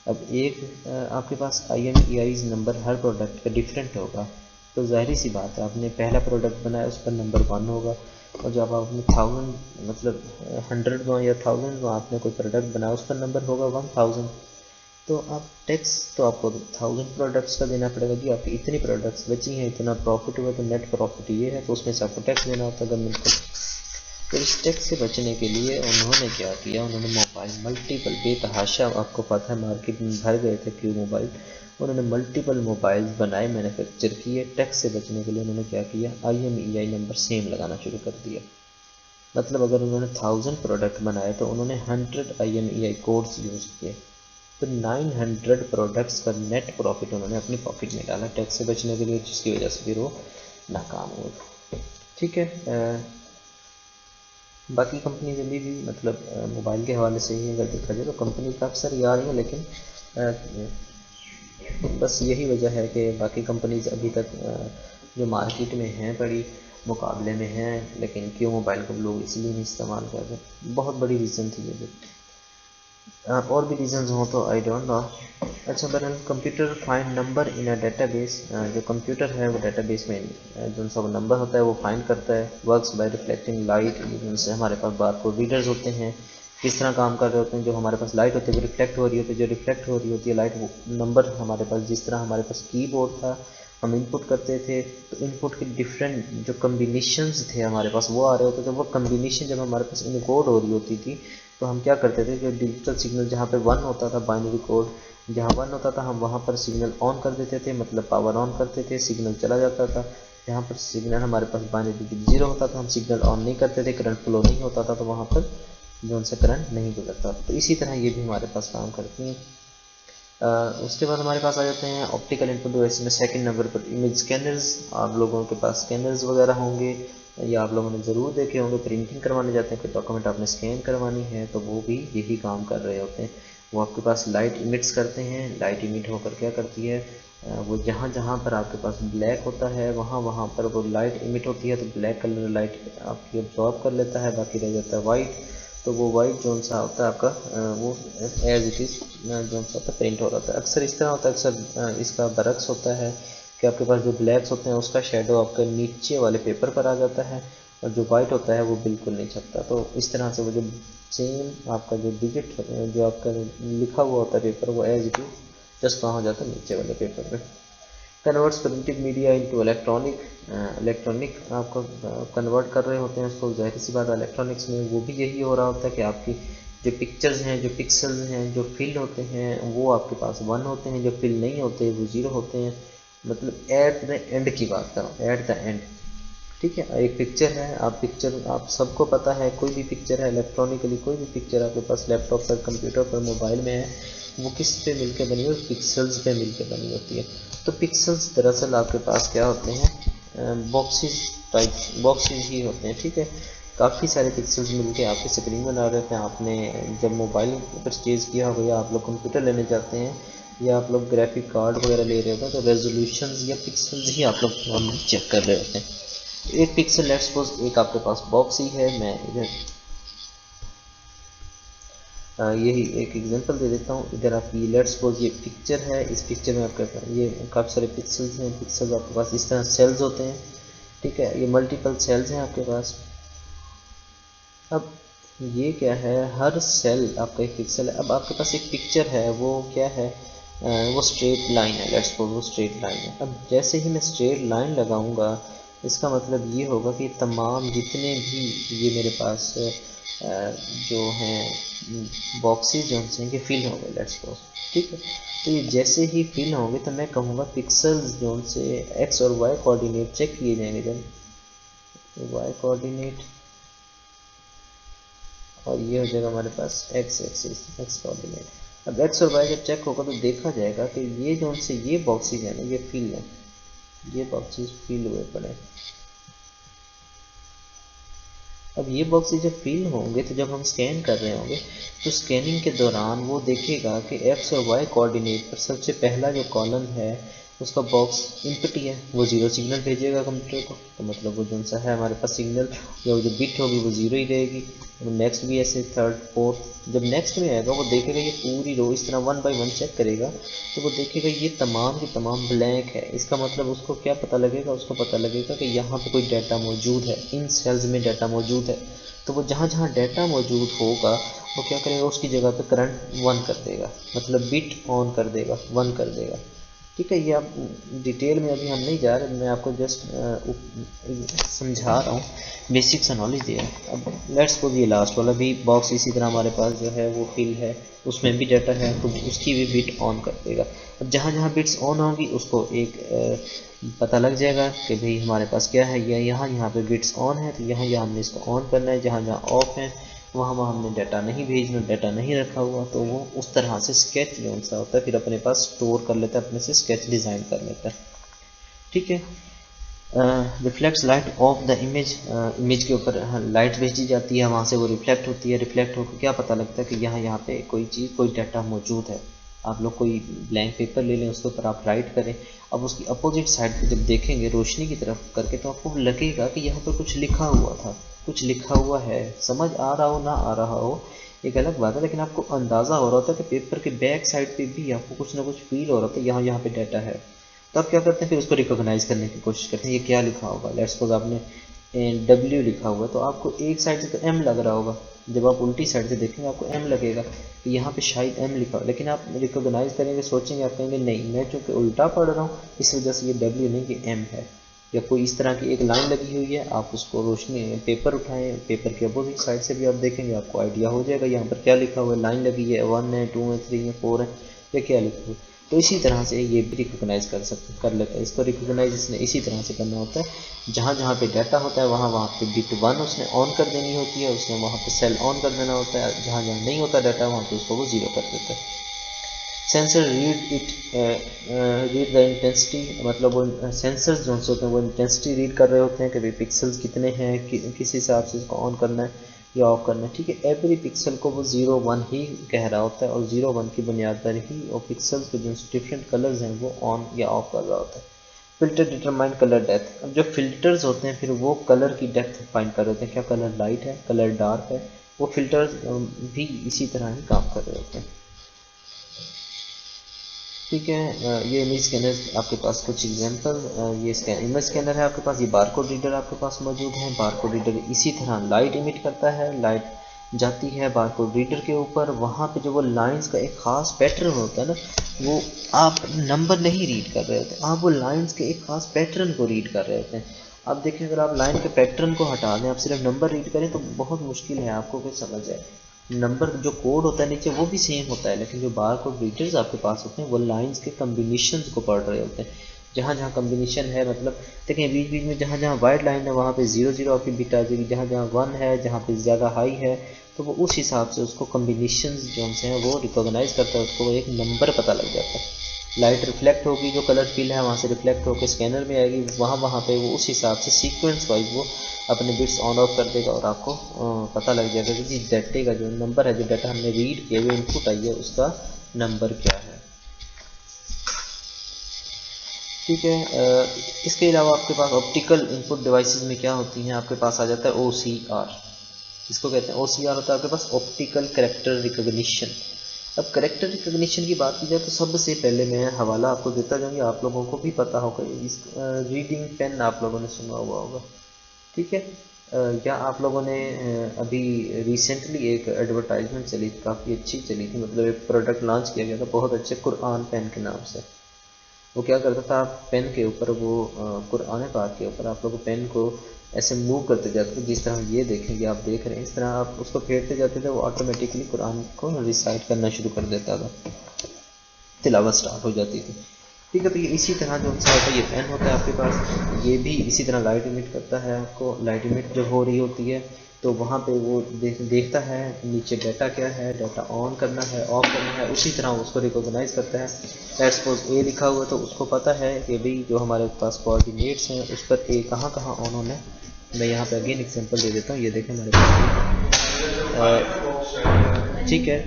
अब एक आपके पास IMEI नंबर हर प्रोडक्ट का डिफरेंट होगा, तो जाहिर सी बात है आपने पहला प्रोडक्ट बनाया उस पर नंबर 1 होगा, और जब आपने 1000 मतलब 100 या 1000 आपने कोई प्रोडक्ट बनाया उस पर नंबर होगा 1000। तो आप टैक्स तो आपको 1000 प्रोडक्ट्स का देना पड़ेगा जी। आपकी इतनी प्रोडक्ट्स बची हैं, इतना प्रॉफिट हुआ, तो नेट प्रॉफिट ये है, तो उसमें से आपको टैक्स देना होता है गवर्नमेंट को। तो इस टैक्स से बचने के लिए उन्होंने क्या किया, उन्होंने मोबाइल मल्टीपल बेतहाशा, आपको पता है मार्केट में भर गए थे क्यों मोबाइल, उन्होंने मल्टीपल मोबाइल्स बनाए, मैन्युफैक्चर किए। टैक्स से बचने के लिए उन्होंने क्या किया, IMEI नंबर सेम लगाना शुरू कर दिया। मतलब अगर उन्होंने 1000 प्रोडक्ट बनाए तो उन्होंने 100 IMEI कोड्स यूज़ किए, तो 900 प्रोडक्ट्स का नेट प्रॉफिट उन्होंने अपनी पॉकेट में डाला टैक्स से बचने के लिए, जिसकी वजह से फिर वो नाकाम हुए। ठीक है, बाकी कंपनीज अभी भी मतलब मोबाइल के हवाले से ही अगर देखा जाए तो कंपनी का अक्सर ये आ रही है, लेकिन बस यही वजह है कि बाकी कंपनीज अभी तक जो मार्केट में हैं बड़ी मुकाबले में हैं, लेकिन क्यों मोबाइल को लोग इसलिए नहीं इस्तेमाल कर रहे। बहुत बड़ी रीज़न थी ये भी। और भी रीजंस हो तो आई डोंट नो। अच्छा, बहरहाल computer find number in a database. जो कंप्यूटर है वो डेटाबेस में जो सा नंबर होता है वो फाइंड करता है। वर्क्स बाय रिफ्लेक्टिंग लाइट, जिनसे हमारे पास बारकोड रीडर्स होते हैं, किस तरह काम कर रहे होते हैं। जो हमारे पास लाइट होती है वो रिफ्लेक्ट हो रही होती है, जो रिफ्लेक्ट हो रही होती है लाइट, वो नंबर हमारे पास, जिस तरह हमारे पास कीबोर्ड था, हम इनपुट करते थे तो इनपुट के डिफरेंट जो कम्बिनेशंस थे हमारे पास वो आ रहे होते थे। वो कम्बिनेशन जब हमारे पास इनकोड हो रही होती थी तो हम क्या करते थे, जो डिजिटल सिग्नल जहाँ पे 1 होता था, बाइनरी कोड जहाँ 1 होता था, हम वहाँ पर सिग्नल ऑन कर देते थे, मतलब पावर ऑन करते थे, सिग्नल चला जाता था। जहाँ पर सिग्नल हमारे पास बाइनरी 0 होता था, हम सिग्नल ऑन नहीं करते थे, करंट फ्लो नहीं होता था, तो वहाँ पर जो उनसे करंट नहीं गुजरता। तो इसी तरह ये भी हमारे पास काम करती हैं। उसके बाद हमारे पास आ जाते हैं ऑप्टिकल इनपुट डिवाइस में सेकंड नंबर पर इमेज स्कैनर्स। आप लोगों के पास स्कैनर्स वगैरह होंगे या आप लोगों ने ज़रूर देखे होंगे, प्रिंटिंग करवाने जाते हैं, कोई डॉक्यूमेंट आपने स्कैन करवानी है तो वो भी यही काम कर रहे होते हैं। वो आपके पास लाइट इमिट्स करते हैं, लाइट इमिट होकर क्या करती है, वो जहाँ जहाँ पर आपके पास ब्लैक होता है वहाँ वहाँ पर वो लाइट इमिट होती है, तो ब्लैक कलर लाइट आपकी अब्जॉर्ब कर लेता है, बाकी रह जाता है वाइट। तो वो वाइट जो सा होता है आपका वो एज इट इज़ जो सा होता है प्रिंट हो जाता है। अक्सर इस तरह होता है, अक्सर इसका बरक्स होता है कि आपके पास जो ब्लैक्स होते हैं उसका शेडो आपके नीचे वाले पेपर पर आ जाता है और जो वाइट होता है वो बिल्कुल नहीं छपता। तो इस तरह से वो जो सेम आपका जो डिजिट जो आपका लिखा हुआ होता है पेपर वो एज इट इज़ जस्ट वहाँ हो जाता है नीचे वाले पेपर पे। Converts printed media into electronic आपको कन्वर्ट कर रहे होते हैं उसको, जाहिर सी बात है इलेक्ट्रॉनिक्स में वो भी यही हो रहा होता है कि आपकी जो पिक्चर्स हैं, जो पिक्सल्स हैं, जो फिल होते हैं वो आपके पास 1 होते हैं, जो फिल नहीं होते वो 0 होते हैं। मतलब एट द एंड की बात कर रहा हूँ, एट द एंड। ठीक है, एक पिक्चर है, आप सबको पता है कोई भी पिक्चर है इलेक्ट्रॉनिकली, कोई भी पिक्चर आपके पास लैपटॉप पर, कंप्यूटर पर, मोबाइल में है, वो किस पे मिलकर बनी है, पिक्सल्स पे मिलकर बनी होती है। तो पिक्सल्स दरअसल आपके पास क्या होते हैं, बॉक्सेस टाइप बॉक्सेस ही होते हैं। ठीक है, काफ़ी सारे पिक्सल्स मिलके आपकी स्क्रीन बना रहे थे। आपने जब मोबाइल परचेज़ किया होगा या आप लोग कंप्यूटर लेने जाते हैं या आप लोग ग्राफिक कार्ड वगैरह ले रहे होते हैं तो रेजोल्यूशंस या पिक्सल्स ही आप लोग चेक कर रहे होते हैं। एक पिक्सल लेट्स सपोज एक आपके पास बॉक्स ही है, मैं इधर यही एक एग्जांपल दे देता हूँ। इधर आप ये लेट्स सपोज ये पिक्चर है, इस पिक्चर में आपका ये काफ़ी सारे पिक्सल्स हैं। पिक्सल्स आपके पास इस तरह सेल्स होते हैं। ठीक है, ये मल्टीपल सेल्स हैं आपके पास। अब ये क्या है, हर सेल आपका एक पिक्सल है। अब आपके पास एक पिक्चर है, वो क्या है, वो स्ट्रेट लाइन है, लेट्स सपोज वो स्ट्रेट लाइन है। अब जैसे ही मैं स्ट्रेट लाइन लगाऊंगा इसका मतलब ये होगा कि तमाम जितने भी ये मेरे पास जो हैं बॉक्सेस जो हैं ये फिल हो गए लेट्स सपोज। ठीक है, तो ये जैसे ही फिल होंगे तो मैं कहूँगा पिक्सल्स जो से एक्स और वाई कोऑर्डिनेट चेक किए जाएंगे। जब वाई कोऑर्डिनेट और ये हो जाएगा हमारे पास एक्स एक्सिस, एक्स कोऑर्डिनेट। अब एक्स और वाई जब चेक होगा तो देखा जाएगा कि ये जो से ये बॉक्सेस है ना ये फिल है, ये बॉक्सेस फिल हुए पड़े। अब ये बॉक्सेस जब फिल होंगे तो जब हम स्कैन कर रहे होंगे तो स्कैनिंग के दौरान वो देखेगा कि एक्स और वाई कोऑर्डिनेट पर सबसे पहला जो कॉलम है उसका बॉक्स इनपुट ही है, वो 0 सिग्नल भेजेगा कंप्यूटर को। तो मतलब वो जो सा है हमारे पास सिग्नल या वो जो बिट होगी वो 0 ही रहेगी। नेक्स्ट भी ऐसे, थर्ड फोर्थ, जब नेक्स्ट में आएगा वो देखेगा ये पूरी रो इस तरह 1 बाय 1 चेक करेगा तो वो देखेगा ये तमाम की तमाम ब्लैंक है। इसका मतलब उसको क्या पता लगेगा, उसको पता लगेगा कि यहाँ पे कोई डाटा मौजूद है, इन सेल्स में डाटा मौजूद है। तो वो जहाँ जहाँ डाटा मौजूद होगा वो क्या करेगा, उसकी जगह पे करंट 1 कर देगा, मतलब बिट ऑन कर देगा, 1 कर देगा। ठीक है, ये आप डिटेल में अभी हम नहीं जा रहे, मैं आपको जस्ट समझा रहा हूँ, बेसिक सा नॉलेज दिया है। अब लेट्स सपोज ये लास्ट वाला भी बॉक्स इसी तरह हमारे पास जो है वो फिल है, उसमें भी डाटा है तो उसकी भी बिट ऑन कर देगा। अब जहाँ जहाँ बिट्स ऑन होंगी उसको एक पता लग जाएगा कि भाई हमारे पास क्या है, या यहाँ पे बिट्स ऑन है तो यहाँ हमने इसको ऑन करना है, जहाँ जहाँ ऑफ है वहाँ हमने डाटा नहीं भेजना, डाटा नहीं रखा हुआ। तो वो उस तरह से स्केच जो सा होता है फिर अपने पास स्टोर कर लेता है, अपने से स्केच डिज़ाइन कर लेता है। ठीक है, reflects light of the image, image के ऊपर लाइट भेजी जाती है, वहाँ से वो रिफ्लेक्ट होती है। रिफ्लेक्ट होकर क्या पता लगता है कि यहाँ पे कोई चीज़, कोई डाटा मौजूद है। आप लोग कोई ब्लैंक पेपर ले लें, उसके ऊपर आप राइट करें, अब उसकी अपोजिट साइड पे जब देखेंगे रोशनी की तरफ करके तो आपको लगेगा कि यहाँ पर कुछ लिखा हुआ था, कुछ लिखा हुआ है। समझ आ रहा हो ना आ रहा हो एक अलग बात है, लेकिन आपको अंदाज़ा हो रहा होता है कि पेपर के बैक साइड पे भी आपको कुछ ना कुछ फील हो रहा था, यहाँ पे डाटा है। तो आप क्या करते हैं, फिर उसको रिकॉग्नाइज करने की कोशिश करते हैं, ये क्या लिखा होगा। लेट्स सपोज आपने W लिखा हुआ है तो आपको एक साइड से तो M लग रहा होगा, जब आप उल्टी साइड से देखेंगे आपको M लगेगा कि यहाँ पे शायद M लिखा हो, लेकिन आप रिकॉग्नाइज करेंगे, सोचेंगे, आप कहेंगे नहीं मैं चूँकि उल्टा पढ़ रहा हूँ इस वजह से ये W नहीं ये M है। या कोई इस तरह की एक लाइन लगी हुई है, आप उसको रोशनी पेपर उठाएं, पेपर के अपोजिट साइड से भी आप देखेंगे, आपको आइडिया हो जाएगा यहाँ पर क्या लिखा हुआ है। लाइन लगी है, 1 है, 2 है, 3 है, 4 है, या क्या लिखा हुआ है। तो इसी तरह से ये भी रिकॉग्नाइज कर लेता है। इसको रिकॉग्नाइज इसने इसी तरह से करना होता है, जहाँ जहाँ पे डाटा होता है वहाँ पे बिट 1 उसने ऑन कर देनी होती है, उसने वहाँ पे सेल ऑन कर देना होता है। जहाँ जहाँ नहीं होता डाटा वहाँ पे उसको वो 0 कर देता है। सेंसर रीड द इंटेंसिटी, मतलब वो सेंसर्स जो होते हैं वो इंटेंसिटी रीड कर रहे होते हैं कि भाई पिक्सल्स कितने हैं, किस हिसाब से इसको ऑन करना है या ऑफ करना है। ठीक है, एवरी पिक्सल को वो 0 1 ही कह रहा होता है और 0 1 की बुनियाद पर ही वो पिक्सल्स के जो डिफरेंट कलर्स हैं वो ऑन या ऑफ कर रहा होता है। फिल्टर डिटरमाइन कलर डेप्थ, अब जो फिल्टर्स होते हैं फिर वो कलर की डेप्थ फाइंड कर रहे होते हैं, क्या कलर लाइट है, कलर डार्क है। वो फिल्टर्स भी इसी तरह ही काम कर रहे होते हैं। ठीक है, ये इमेज स्कैनर आपके पास कुछ एग्जांपल, ये इमेज स्कैनर है आपके पास, ये बारकोड रीडर आपके पास मौजूद है। बारकोड रीडर इसी तरह लाइट इमिट करता है, लाइट जाती है बारकोड रीडर के ऊपर, वहाँ पे जो वो लाइंस का एक खास पैटर्न होता है ना, वो आप नंबर नहीं रीड कर रहे होते, आप वो लाइंस के एक खास पैटर्न को रीड कर रहे होते हैं। अब देखिए, अगर आप लाइन के पैटर्न को हटा दें, आप सिर्फ नंबर रीड करें तो बहुत मुश्किल है आपको कुछ समझ आए। नंबर जो कोड होता है नीचे वो भी सेम होता है, लेकिन जो बार कोड रीडर्स आपके पास होते हैं वो लाइंस के कम्बिनेशंस को पढ़ रहे होते हैं। जहाँ जहाँ कम्बिनेशन है, मतलब देखें बीच बीच में जहाँ जहाँ वाइट लाइन है वहाँ पे 0 0 आपकी बिट आ जाएगी, जहाँ जहाँ 1 है, जहाँ पे ज़्यादा हाई है, तो वो उस हिसाब से उसको कम्बिनेशंस जो हैं वो रिकॉग्नाइज करता है, उसको एक नंबर पता लग जाता है। लाइट रिफ्लेक्ट होगी, जो कलर फील है वहाँ से रिफ्लेक्ट होकर स्कैनर में आएगी, वहाँ पे वो उस हिसाब से सीक्वेंस वाइज वो अपने बिट्स ऑन ऑफ कर देगा और आपको पता लग जाएगा कि जिस डाटे का जो नंबर है, जो डाटा हमने रीड किया, जो इनपुट आई है उसका नंबर क्या है। ठीक है, इसके अलावा आपके पास ऑप्टिकल इनपुट डिवाइसेस में क्या होती हैं, आपके पास आ जाता है OCR। इसको कहते हैं OCR होता है आपके पास ऑप्टिकल कैरेक्टर रिकॉग्निशन। अब कैरेक्टर रिकॉग्निशन की बात की जाए तो सबसे पहले मैं हवाला आपको देता जाऊँगी, आप लोगों को भी पता होगा, इस रीडिंग पेन आप लोगों ने सुना हुआ होगा। ठीक है, या आप लोगों ने अभी रिसेंटली एक एडवर्टाइजमेंट चली, काफ़ी अच्छी चली थी, मतलब एक प्रोडक्ट लॉन्च किया गया था बहुत अच्छे, कुरान पेन के नाम से। वो क्या करता था, आप पेन के ऊपर वो कुरान पाक के ऊपर आप लोग पेन को ऐसे मूव करते जाते थे, जिस तरह ये देखेंगे आप देख रहे हैं, इस तरह आप उसको फेरते जाते थे, वो ऑटोमेटिकली कुरान को रिसाइट करना शुरू कर देता था, तिलावत स्टार्ट हो जाती थी। ठीक है, तो ये इसी तरह जो सा होता है, ये पेन होता है आपके पास, ये भी इसी तरह लाइट इमिट करता है। आपको लाइट इमिट जब हो रही होती है तो वहाँ पे वो देखता है नीचे डाटा क्या है, डाटा ऑन करना है ऑफ करना है, उसी तरह उसको रिकॉग्नाइज करता है। लेट्स सपोज ए लिखा हुआ है तो उसको पता है कि भाई जो हमारे पास कोऑर्डिनेट्स हैं उस पर ए कहाँ कहाँ ऑन होना है। मैं यहाँ पे अगेन एग्जांपल दे देता हूँ, ये देखें हमारे पास, ठीक है,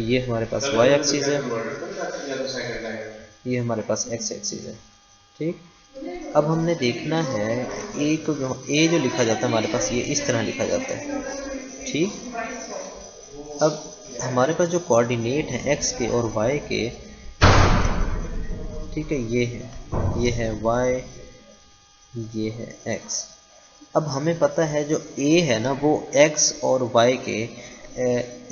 ये हमारे पास वाई एक्सिस है, ये हमारे पास एक्स एक्सिस है। ठीक, अब हमने देखना है ए को, जो लिखा जाता है हमारे पास ये इस तरह लिखा जाता है। ठीक, अब हमारे पास जो कोऑर्डिनेट हैं एक्स के और वाई के, ठीक है, ये है वाई, ये है एक्स। अब हमें पता है जो ए है ना वो एक्स और वाई के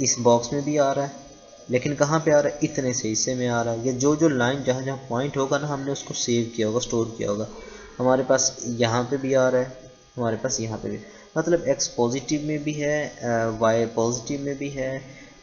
इस बॉक्स में भी आ रहा है, लेकिन कहाँ पे आ रहा है, इतने से हिस्से में आ रहा है। ये जो जो लाइन जहाँ जहाँ पॉइंट होगा ना हमने उसको सेव किया होगा, स्टोर किया होगा। हमारे पास यहाँ पे भी आ रहा है, हमारे पास यहाँ पे भी, मतलब एक्स पॉजिटिव में भी है, वाई पॉजिटिव में भी है,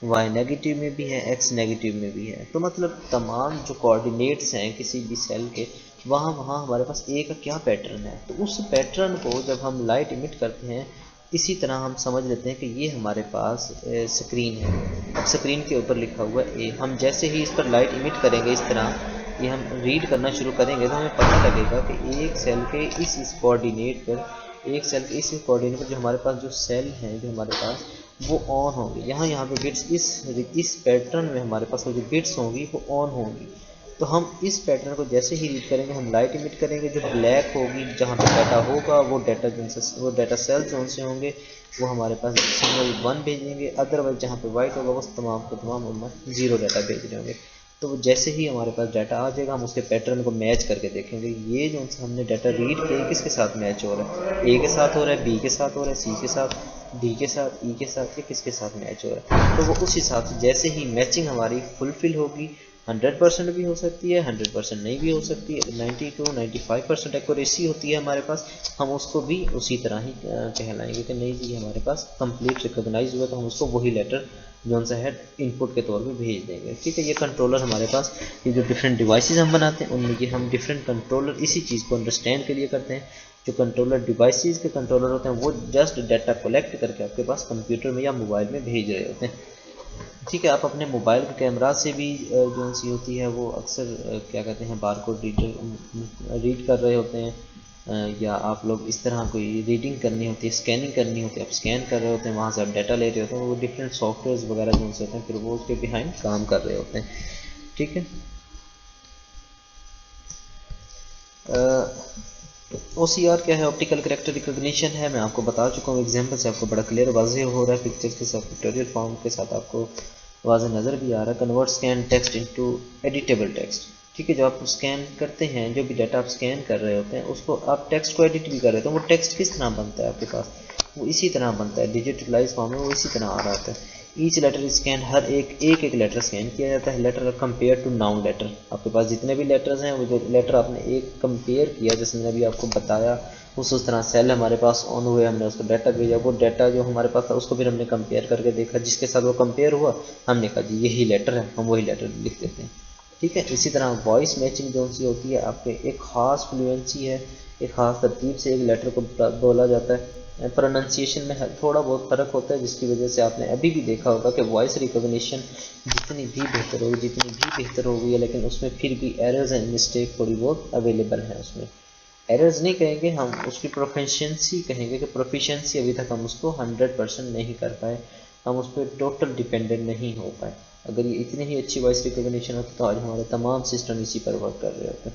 वाई नेगेटिव में भी है, एक्स नेगेटिव में भी है। तो मतलब तमाम जो कोऑर्डिनेट्स हैं किसी भी सेल के, वहाँ वहाँ हमारे पास ए का क्या पैटर्न है, तो उस पैटर्न को जब हम लाइट इमिट करते हैं, इसी तरह हम समझ लेते हैं कि ये हमारे पास स्क्रीन है। अब स्क्रीन के ऊपर लिखा हुआ है ए, हम जैसे ही इस पर लाइट इमिट करेंगे, इस तरह ये हम रीड करना शुरू करेंगे, तो हमें पता लगेगा कि एक सेल के इस कोऑर्डिनेट पर, एक सेल के इस कोऑर्डिनेट पर जो हमारे पास जो सेल हैं जो हमारे पास वो ऑन होंगे। यहाँ पे बिट्स इस पैटर्न में हमारे पास वो जो बिट्स होंगी वो ऑन होंगी। तो हम इस पैटर्न को जैसे ही रीड करेंगे, हम लाइट इमिट करेंगे, जो ब्लैक होगी जहाँ पे डाटा होगा वो डाटा सेल्स जोन से होंगे, वो हमारे पास सिग्नल 1 भेजेंगे। अदरवाइज जहाँ पे वाइट होगा वो तमाम के तमाम 0 डाटा भेज रहे होंगे। तो जैसे ही हमारे पास डाटा आ जाएगा हम उसके पैटर्न को मैच करके देखेंगे, ये जो हमने डाटा रीड किया किसके साथ मैच हो रहा है, ए के साथ हो रहा है, बी के साथ हो रहा है, सी के साथ, डी के साथ, ई के साथ, ये किसके साथ मैच हो रहा है। तो वो उस हिसाब से जैसे ही मैचिंग हमारी फुलफिल होगी, 100% भी हो सकती है, 100% नहीं भी हो सकती है, 90 to 95% एक्यूरेसी होती है हमारे पास, हम उसको भी उसी तरह ही कहलाएंगे कि नहीं जी हमारे पास कंप्लीट रिकॉग्नाइज हुआ, तो हम उसको वही लेटर जो सा है इनपुट के तौर पे भेज देंगे। ठीक है, ये कंट्रोलर हमारे पास, ये जो डिफरेंट डिवाइसेस हम बनाते हैं उनमें ये हम डिफरेंट कंट्रोलर इसी चीज़ को अंडरस्टैंड के लिए करते हैं। जो कंट्रोलर डिवाइसेस के कंट्रोलर होते हैं वो जस्ट डाटा कलेक्ट करके आपके पास कंप्यूटर में या मोबाइल में भेज रहे होते हैं। ठीक है, आप अपने मोबाइल के कैमरा से भी जो सी होती है वो अक्सर क्या कहते हैं बारकोड रीड कर रहे होते हैं, या आप लोग इस तरह कोई रीडिंग करनी होती है, स्कैनिंग करनी होती है, आप स्कैन कर रहे होते हैं, वहाँ से आप डाटा ले रहे होते हैं, वो डिफरेंट सॉफ्टवेयर वगैरह जो होते हैं फिर वो उसके बिहाइंड काम कर रहे होते हैं। ठीक है, OCR क्या है? ऑप्टिकल कैरेक्टर रिकॉग्निशन है। मैं आपको बता चुका हूँ एग्जांपल से, आपको बड़ा क्लियर वाज़ेह हो रहा है पिक्चर्स के साथ, पिक्टोरियल फॉर्म के साथ आपको वाज़ेह नज़र भी आ रहा है। Convert scan text into editable text. ठीक है, जो आप स्कैन करते हैं, जो भी डाटा आप स्कैन कर रहे होते हैं उसको आप टेक्स्ट को एडिट भी कर रहे होते हैं, वो टेक्स्ट किस तरह बनता है आपके पास, वो इसी तरह बनता है, डिजिटलाइज फॉर्म में वो इसी तरह आ रहा होता है। ईच लेटर स्कैन, हर एक लेटर स्कैन किया जाता है। Letter compare to known letter, आपके पास जितने भी लेटर्स हैं वो जो लेटर आपने एक कंपेयर किया, जैसे मैंने अभी आपको बताया, उस तरह सेल हमारे पास ऑन हुए, हमने उसको डाटा भेजा, वो डाटा जो हमारे पास था उसको फिर हमने कंपेयर करके देखा, जिसके साथ वो कंपेयर हुआ हमने कहा जी यही लेटर है, हम वही लेटर लिख देते हैं। ठीक है, इसी तरह वॉइस मैचिंग जो सी होती है, आपके एक ख़ास फ्लुएंसी है, एक ख़ास तरतीब से एक लेटर को बोला जाता है। प्रोनाउंसिएशन में थोड़ा बहुत फ़र्क होता है, जिसकी वजह से आपने अभी भी देखा होगा कि वॉइस रिकॉग्निशन जितनी भी बेहतर होगी, जितनी भी बेहतर हो गई है, लेकिन उसमें फिर भी एरर्स एंड मिस्टेक थोड़ी बहुत अवेलेबल हैं। उसमें एरर्स नहीं कहेंगे हम, उसकी प्रोफिशिएंसी कहेंगे कि प्रोफिशिएंसी अभी तक हम उसको 100% नहीं कर पाए, हम उस पर टोटल डिपेंडेंट नहीं हो पाए। अगर ये इतनी ही अच्छी वॉइस रिकॉग्निशन होती तो आज हमारे तमाम सिस्टम इसी पर वर्क कर रहे होते।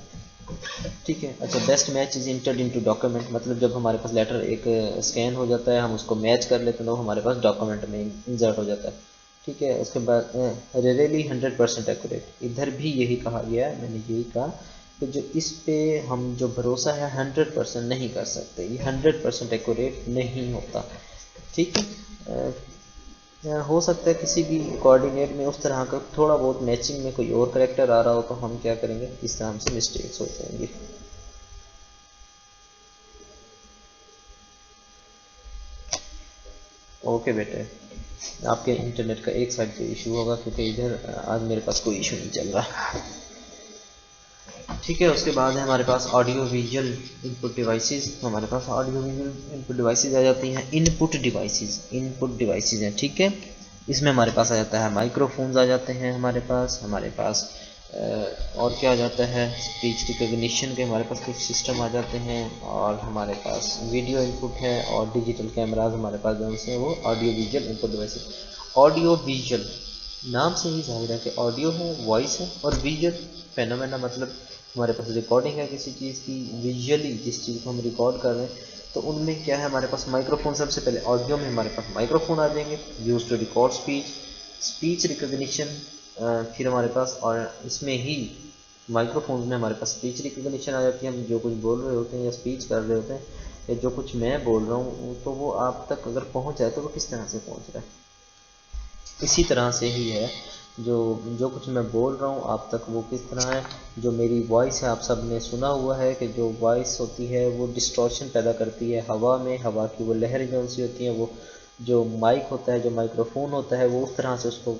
ठीक है, अच्छा, best match is entered into document, मतलब जब हमारे पास लेटर एक स्कैन हो जाता है, हम उसको मैच कर लेते हैं तो हमारे पास डॉक्यूमेंट में इंसर्ट हो जाता है। ठीक है, उसके बाद रेयरली 100% एक्यूरेट, इधर भी यही कहा गया है, मैंने यही कहा कि जो इस पे हम जो भरोसा है 100% नहीं कर सकते, ये 100% एक्यूरेट नहीं होता। ठीक है, हो सकता है किसी भी कोऑर्डिनेट में उस तरह का थोड़ा बहुत मैचिंग में कोई और करेक्टर आ रहा हो तो हम क्या करेंगे, इस तरह से मिस्टेक्स हो जाएंगे। ओके बेटे, आपके इंटरनेट का एक साइड पे इशू होगा क्योंकि इधर आज मेरे पास कोई इशू नहीं चल रहा। ठीक है, उसके बाद है हमारे पास ऑडियो विजुअल इनपुट डिवाइसेस, हमारे पास ऑडियो विजुअल इनपुट डिवाइसेस आ जाती हैं। इनपुट डिवाइसेस हैं। ठीक है, इसमें हमारे पास आ जाता है माइक्रोफोन्स आ जाते हैं, हमारे पास और क्या आ जाता है, स्पीच रिकॉग्निशन के हमारे पास कुछ सिस्टम आ जाते हैं, और हमारे पास वीडियो इनपुट है, और डिजिटल कैमराज हमारे पास जो से वो audio visual input devices. Audio visual नाम से ही जाहिर है कि ऑडियो है, वॉइस है, और विजुअल फेनोमेना, मतलब हमारे पास रिकॉर्डिंग है किसी चीज़ की, विजुअली जिस चीज़ को हम रिकॉर्ड कर रहे हैं, तो उनमें क्या है, हमारे पास माइक्रोफोन, सबसे पहले ऑडियो में हमारे पास माइक्रोफोन आ जाएंगे, use to record speech recognition, फिर हमारे पास, और इसमें ही माइक्रोफोन में हमारे पास स्पीच रिकॉग्निशन आ जाती है, हम जो कुछ बोल रहे होते हैं या स्पीच कर रहे होते हैं, या जो कुछ मैं बोल रहा हूँ तो वो आप तक अगर पहुँच जाए तो वो किस तरह से पहुँच रहा है, इसी तरह से ही है जो जो कुछ मैं बोल रहा हूँ आप तक वो किस तरह है। जो मेरी वॉइस है, आप सब ने सुना हुआ है कि जो वॉइस होती है वो डिस्टॉर्शन पैदा करती है हवा में, हवा की वो लहर जो सी होती है, वो जो माइक होता है, जो माइक्रोफोन होता है, वो उस तरह से उसको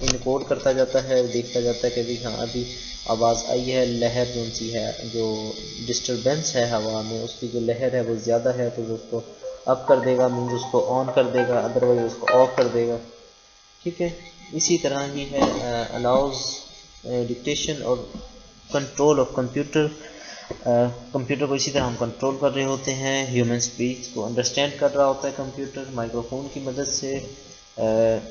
इनकोड करता जाता है, देखता जाता है कि भाई हाँ अभी आवाज़ आई है, लहर जो सी है, जो डिस्टर्बेंस है हवा में उसकी जो लहर है वो ज़्यादा है, तो वो उसको अप कर देगा, मीन्स उसको ऑन कर देगा, अदरवाइज उसको ऑफ कर देगा। ठीक है, इसी तरह ही है अलाउज डिक्टेशन और कंट्रोल ऑफ कंप्यूटर। कंप्यूटर को इसी तरह हम कंट्रोल कर रहे होते हैं, ह्यूमन स्पीच को अंडरस्टैंड कर रहा होता है कंप्यूटर माइक्रोफोन की मदद से।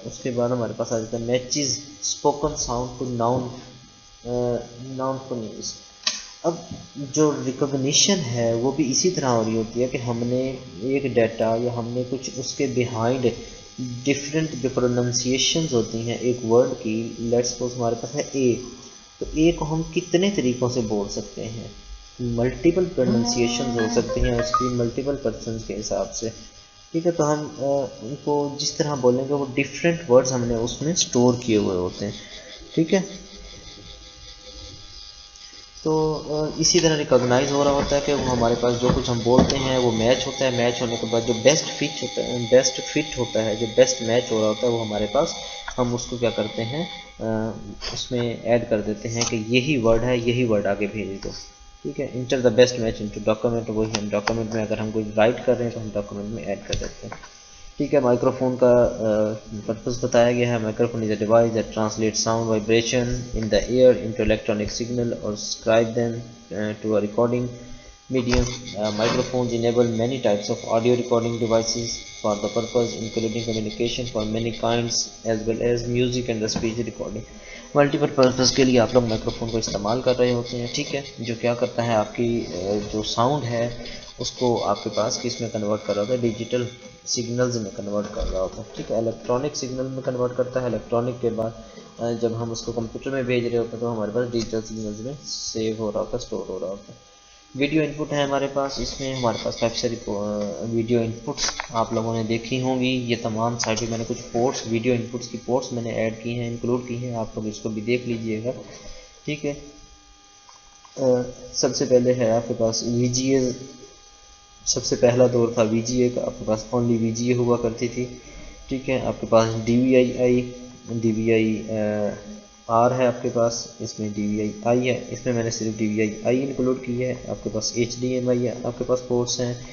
उसके बाद हमारे पास आ जाता है matches spoken sound to known, known phonemes. अब जो रिकॉग्निशन है वो भी इसी तरह हो रही होती है कि हमने एक डाटा या हमने कुछ उसके बिहाइंड डिफरेंट जो प्रोनाउंसिएशंस होती हैं एक वर्ड की, लेट्स सपोज हमारे पास है ए, तो ए को हम कितने तरीक़ों से बोल सकते हैं, मल्टीपल प्रोनाउंसिएशंस हो सकती हैं उसकी मल्टीपल पर्सन्स के हिसाब से। ठीक है, तो हम उनको जिस तरह बोलेंगे वो डिफरेंट वर्ड्स हमने उसमें स्टोर किए हुए होते हैं। ठीक है, तो इसी तरह रिकॉग्नाइज हो रहा होता है कि वो हमारे पास जो कुछ हम बोलते हैं वो मैच होता है, मैच होने के बाद जो बेस्ट फिट होता है, जो बेस्ट मैच हो रहा होता है वो हमारे पास, हम उसको क्या करते हैं उसमें ऐड कर देते हैं कि यही वर्ड है, यही वर्ड आगे भेज दो। ठीक है, enter the best match into document, वही हम डॉक्यूमेंट में अगर हम कोई राइट कर रहे हैं तो हम डॉक्यूमेंट में ऐड कर देते हैं। ठीक है, माइक्रोफोन का पर्पस बताया गया है। Microphone is a device that translate sound vibration in the air into electronic signal और subscribe them to a recording medium. Microphones enable many types of audio recording devices for the purpose including communication for many kinds as well as music and the speech recording. Multiple purpose के लिए आप लोग microphone को इस्तेमाल कर रहे होते हैं, ठीक है, जो क्या करता है आपकी जो साउंड है उसको आपके पास किस में कन्वर्ट कर रहा होता है, डिजिटल सिग्नल्स में कन्वर्ट कर रहा होता है, ठीक है, इलेक्ट्रॉनिक सिग्नल में कन्वर्ट करता है। इलेक्ट्रॉनिक के बाद जब हम उसको कंप्यूटर में भेज रहे होते हैं तो हमारे पास डिजिटल सिग्नल्स में सेव हो रहा होता है, स्टोर हो रहा होता है। वीडियो इनपुट है हमारे पास, इसमें हमारे पास काफ़ी सारी वीडियो इनपुट्स आप लोगों ने देखी होंगी। ये तमाम साइड पे मैंने कुछ पोर्ट्स, वीडियो इनपुट्स की पोर्ट्स मैंने ऐड की हैं, इंक्लूड की हैं, आप लोग इसको भी देख लीजिएगा, ठीक है। सबसे पहले है आपके पास VGA, सबसे पहला दौर था VGA का, आपके पास ओनली VGA हुआ करती थी, ठीक है। आपके पास DVI R है आपके पास, इसमें DVI है, इसमें मैंने सिर्फ DVI इंक्लूड की है। आपके पास HDMI है, आपके पास पोर्ट्स हैं